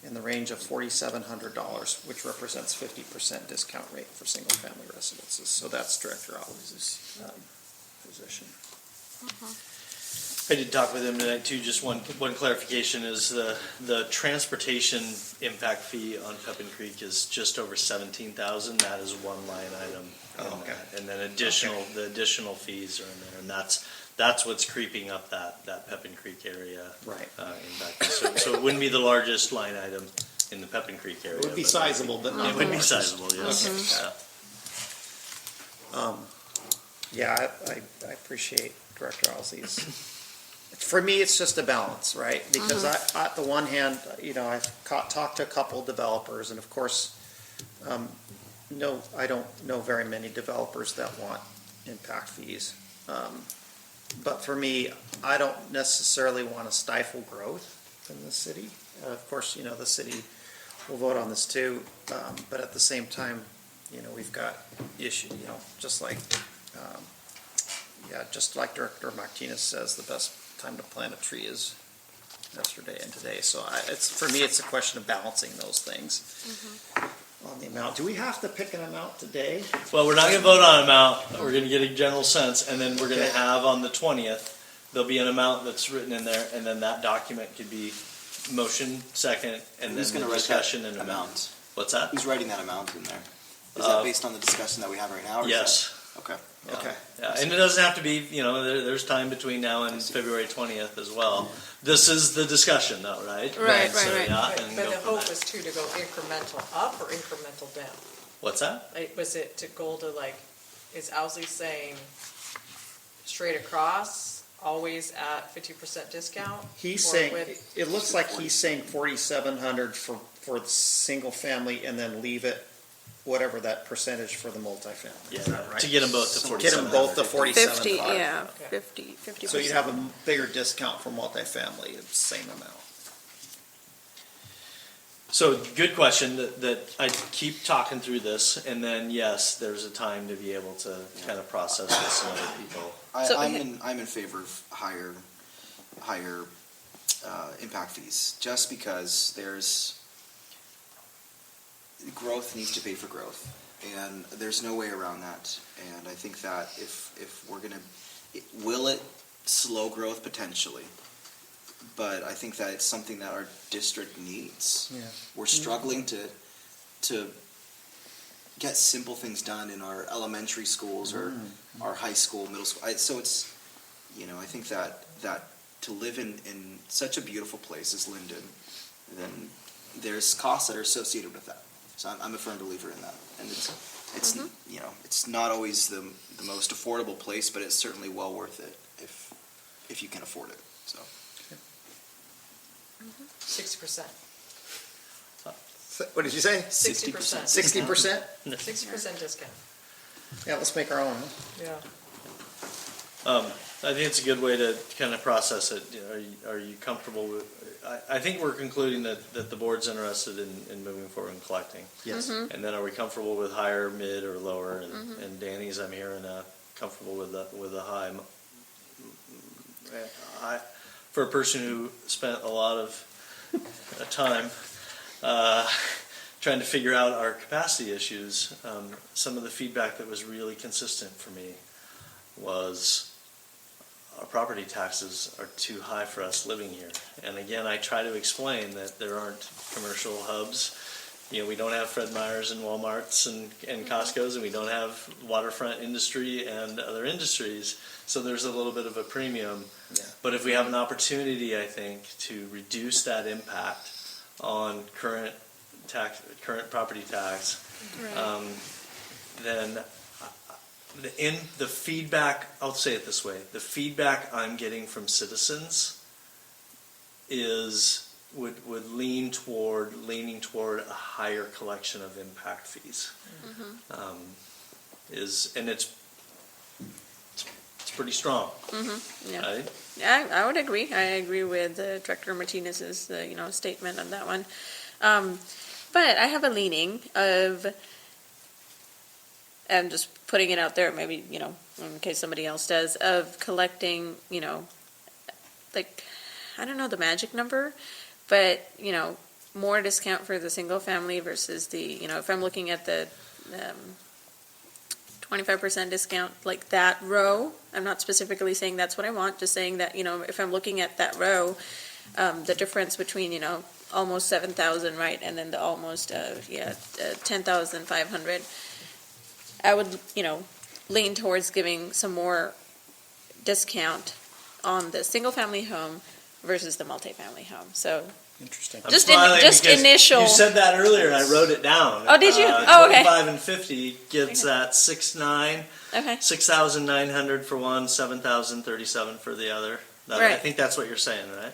in the range of $4,700, which represents 50% discount rate for single-family residences. So that's Director Alves' position. I did talk with him tonight too. Just one clarification is the transportation impact fee on Pepin Creek is just over $17,000. That is one line item. Okay. And then the additional fees are in there, and that's what's creeping up that Pepin Creek area. Right. Impact fee. So it wouldn't be the largest line item in the Pepin Creek area. It would be sizable, but not It would be large. sizable, yes. Okay. Yeah, I appreciate Director Alves'. For me, it's just a balance, right? Because I, at the one hand, I've talked to a couple developers, and of course, no, I don't know very many developers that want impact fees. But for me, I don't necessarily want to stifle growth in the city. Of course, the city will vote on this too, but at the same time, we've got issues, just like Director Martinez says, the best time to plant a tree is yesterday and today. So for me, it's a question of balancing those things on the amount. Do we have to pick an amount today? Well, we're not going to vote on amount. We're going to get a general sense, and then we're going to have on the 20th, there'll be an amount that's written in there, and then that document could be motion, second, and who's then going to write discussion that and amount? What's that? Who's writing that amount in there? Is that based on the discussion that we have right now? Or Yes. Is that, okay. Yeah. Okay. Yeah, and it doesn't have to be, there's time between now and February 20th as well. This is the discussion though, right? Right. So, yeah, But and the go from hope there. is to go incremental up or incremental down? What's that? Was it to go to is Owsley saying straight across always at 50% discount? He's Or saying, with- it looks like he's saying 4,700 for the single family and then leave it whatever that percentage for the multifamily. Is that right? To get them both to Get them 47. both to 50, 47.5. yeah, Okay. 50%. So you'd have a bigger discount for multifamily, it's the same amount. So, good question, that I keep talking through this, and then, yes, there's a time to be able to kind of process with some other people. So- I'm in favor of higher impact fees, just because growth needs to pay for growth, and there's no way around that. And I think that if we're gonna, will it slow growth potentially? But I think that it's something that our district needs. Yeah. We're struggling to get simple things done in our elementary schools or our high school, middle school. So it's, I think that to live in such a beautiful place as Linden, then there's costs that are associated with that. So I'm a firm believer in that. And it's it's not always the most affordable place, but it's certainly well worth it if you can afford it. So 60%. What did you say? 60%. 60%? 60% discount. Yeah, let's make our own. Yeah. I think it's a good way to kind of process it. Are you comfortable with, I think we're concluding that the board's interested in moving forward and collecting. Yes. And then are we comfortable with higher, mid, or lower? And Danny's, I'm hearing, comfortable with the high. For a person who spent a lot of time trying to figure out our capacity issues, some of the feedback that was really consistent for me was our property taxes are too high for us living here. And again, I try to explain that there aren't commercial hubs. We don't have Fred Meyers and Walmarts and Costco's, and we don't have waterfront industry and other industries. So there's a little bit of a premium. Yeah. But if we have an opportunity, I think, to reduce that impact on current property tax, then the feedback, I'll say it this way, the feedback I'm getting from citizens would leaning toward a higher collection of impact fees. And it's pretty strong. Yeah. Right? Yeah, I would agree. I agree with Director Martinez's statement on that one. But I have a leaning of, I'm just putting it out there, maybe, in case somebody else does, of collecting, like, I don't know the magic number, but, more discount for the single family versus the, if I'm looking at the 25% discount, like that row, I'm not specifically saying that's what I want, just saying that, if I'm looking at that row, the difference between, almost 7,000, right, and then the almost, 10,500, I would, lean towards giving some more discount on the single-family home versus the multifamily home. So Interesting. I'm Just smiling because initial. You said that earlier, and I wrote it down. Oh, did you? Oh, okay. 25 and 50 gives that 6,900, Okay. 6,900 for one, 7,037 for the other. I Right. think that's what you're saying, right?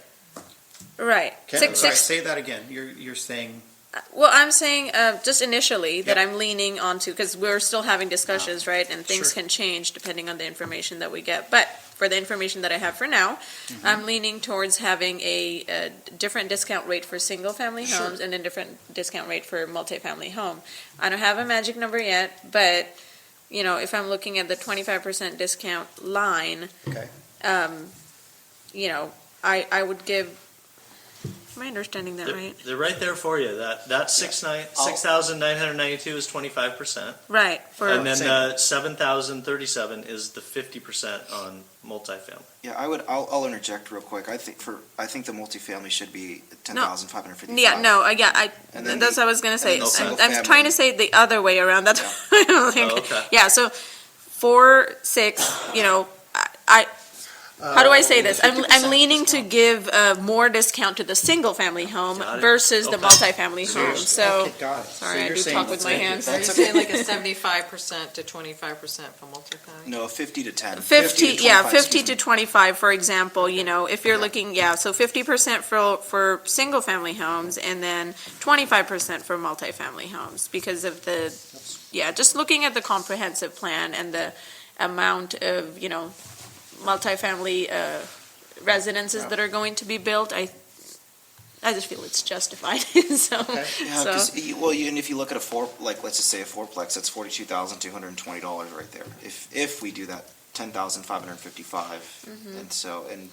Right. Okay, sorry, say that again. You're saying, Well, I'm saying just initially that Yep. I'm leaning onto, because we're still having discussions, right? And things Sure. can change depending on the information that we get. But for the information that I have for now, I'm leaning towards having a different discount rate for single-family Sure. homes and a different discount rate for multifamily home. I don't have a magic number yet, but, if I'm looking at the 25% discount line, okay, I would give, am I understanding that right? They're right there for you. That 6,992 is 25%. Right, for, And then Same. 7,037 is the 50% on multifamily. yeah, I'll interject real quick. I think the multifamily should be 10,555. yeah, no, And then that's the- what I was gonna say. and then the I'm single trying to say it the other way around, that's why I'm like, Oh, okay. yeah, so 4, 6, How do I say this? I'm 50% leaning to discount. give more discount to the single-family home Got it. versus the Okay. multifamily home, so. Okay, got it. Sorry, So I you're do saying talk with it's my a- hands. Are you saying like a 75% to 25% for multifamily? No, 50 to 10. 50, to yeah, 25, 50 excuse to me. 25, for example, you know, if you're looking, yeah, so 50% for single-family homes, and then 25% for multifamily homes, because of the, yeah, just looking at the comprehensive plan and the amount of, you know, multifamily residences that are going to be built, I just feel it's justified, so. Okay. Yeah, because, and if you look at let's just say a fourplex, that's $42,220 right there. If we do that, $10,555. And so, and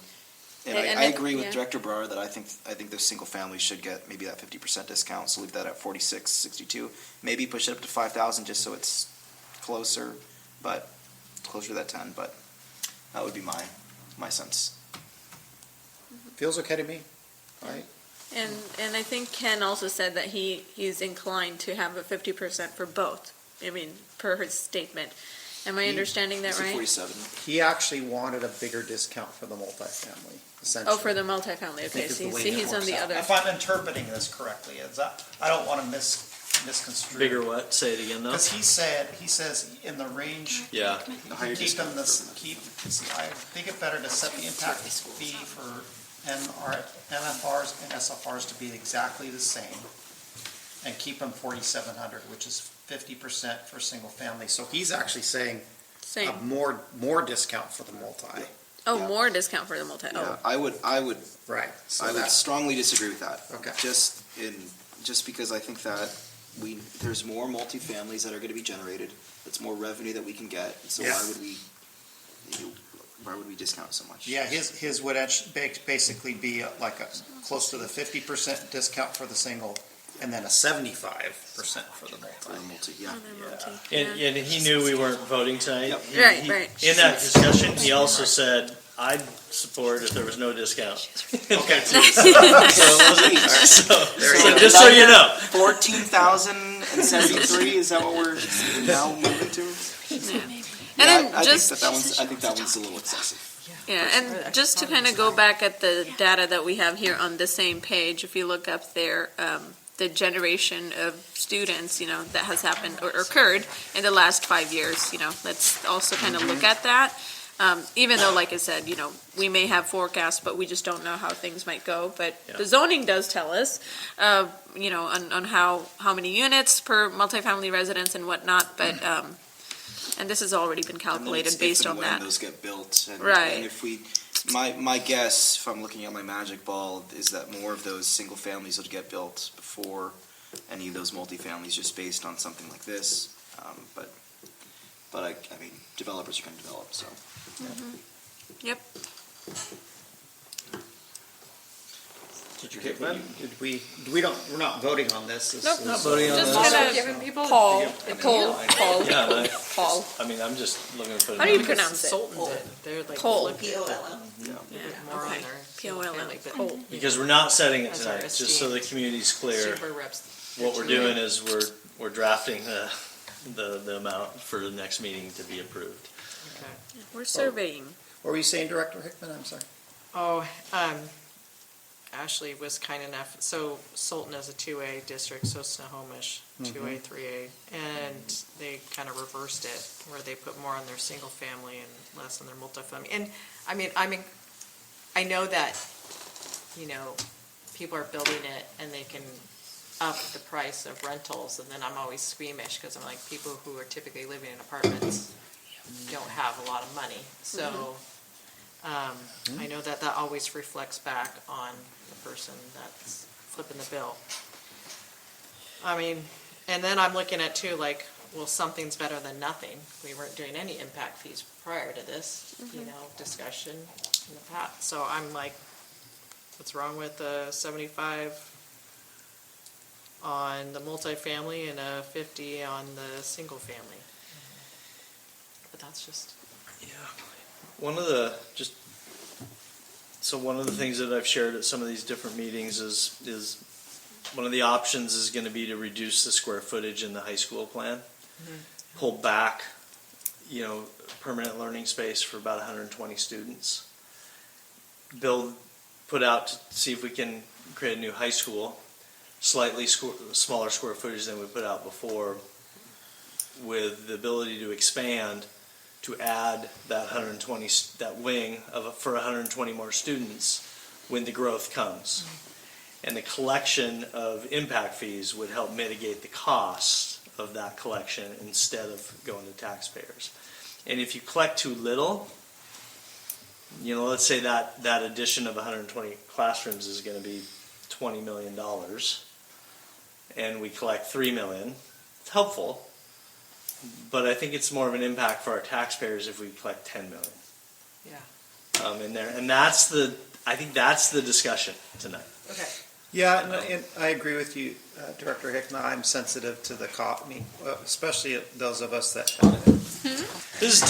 And I it- agree with yeah. Director Brar that I think those single families should get maybe that 50% discount, so leave that at 46.62. Maybe push it up to 5,000 just so it's closer, but closer to that 10, but that would be my sense. Feels okay to me, all right? And I think Ken also said that he's inclined to have a 50% for both, I mean, per his statement. Am I understanding that Is it right? 47? He actually wanted a bigger discount for the multifamily, essentially. Oh, for the multifamily, I think okay, is so the way see, that he's on works the out. other. If I'm interpreting this correctly, I don't want to misconstrue. Bigger what? Say it again, though. Because he says in the range, Yeah. The higher keep them discount this, for- see, I think it better to set the impact fee for NFRs and SFRs to be exactly the same, and keep them 4,700, which is 50% for single family. So he's actually saying a Same. more discount for the multi. Oh, Yeah. more discount for the multi, Yeah, oh. I would Right. So I would that's, strongly disagree with that. Okay. Just because I think that there's more multifamilies that are going to be generated. It's more revenue that we can get. So Yeah. why would we discount so much? yeah, his would basically be like close to the 50% discount for the single, and then a 75% for the For multi. the multi, yeah. And he knew we weren't voting tonight. Yep. He- Right. In that discussion, he also said, I'd support if there was no discount. Okay. So just so you know. 14,073, is that what we're now moving to? And then I just, think that one's a little excessive. yeah, and just to kind of go back at the data that we have here on the same page, if you look up there, the generation of students, you know, that has happened or occurred in the last 5 years, you know, let's also kind of look at that. Even though, like I said, you know, we may have forecasts, but we just don't know how things might go. But Yeah. the zoning does tell us, you know, on how many units per multifamily residence and whatnot. But and this has already been And then calculated it's based if on and when that. those get built. And, Right. And if my guess, if I'm looking at my magic ball, is that more of those single families will get built before any of those multifamilies, just based on something like this. But I mean, developers are going to develop, so. Yep. We're not voting on this. This Nope. is, Not voting on Just this. kind of Giving people. Paul, Yeah, Yeah, Paul. I mean, I'm just looking for. How do you numbers. pronounce it? Consultant did. They're like. Cole. looking POLL. more on Okay. their POLL. family, but Cool. Because we're not setting it As our tonight, just so the esteemed community's clear. Super reps. What we're doing is we're drafting the amount for the next meeting to be approved. Okay. We're surveying. what were you saying, Director Hickman? I'm sorry. Oh, Ashley was kind enough, so Sultan is a 2A district, so Snohomish, 2A, 3A, and they kind of reversed it, where they put more on their single family and less on their multifamily. And, I mean, I know that, you know, people are building it and they can up the price of rentals, and then I'm always squeamish, because I'm like, people who are typically living in apartments don't have a lot of money, so, I know that always reflects back on the person that's flipping the bill. I mean, and then I'm looking at too, like, well, something's better than nothing. We weren't doing any impact fees prior to this, you know, discussion in the past. So I'm like, what's wrong with 75 on the multifamily and 50 on the single family? But that's just. One of the things that I've shared at some of these different meetings is one of the options is going to be to reduce the square footage in the high school plan, pull back, you know, permanent learning space for about 120 students. put out to see if we can create a new high school, slightly smaller square footage than we put out before, with the ability to expand to add that 120, that wing for 120 more students when the growth comes. And the collection of impact fees would help mitigate the cost of that collection instead of going to taxpayers. And if you collect too little, let's say that addition of 120 classrooms is going to be $20 million, and we collect $3 million. It's helpful, but I think it's more of an impact for our taxpayers if we collect $10 million. Yeah. In there, and I think that's the discussion tonight. Okay. Yeah, and I agree with you, Director Hickman. I'm sensitive to the cost. I mean, especially those of us that. This is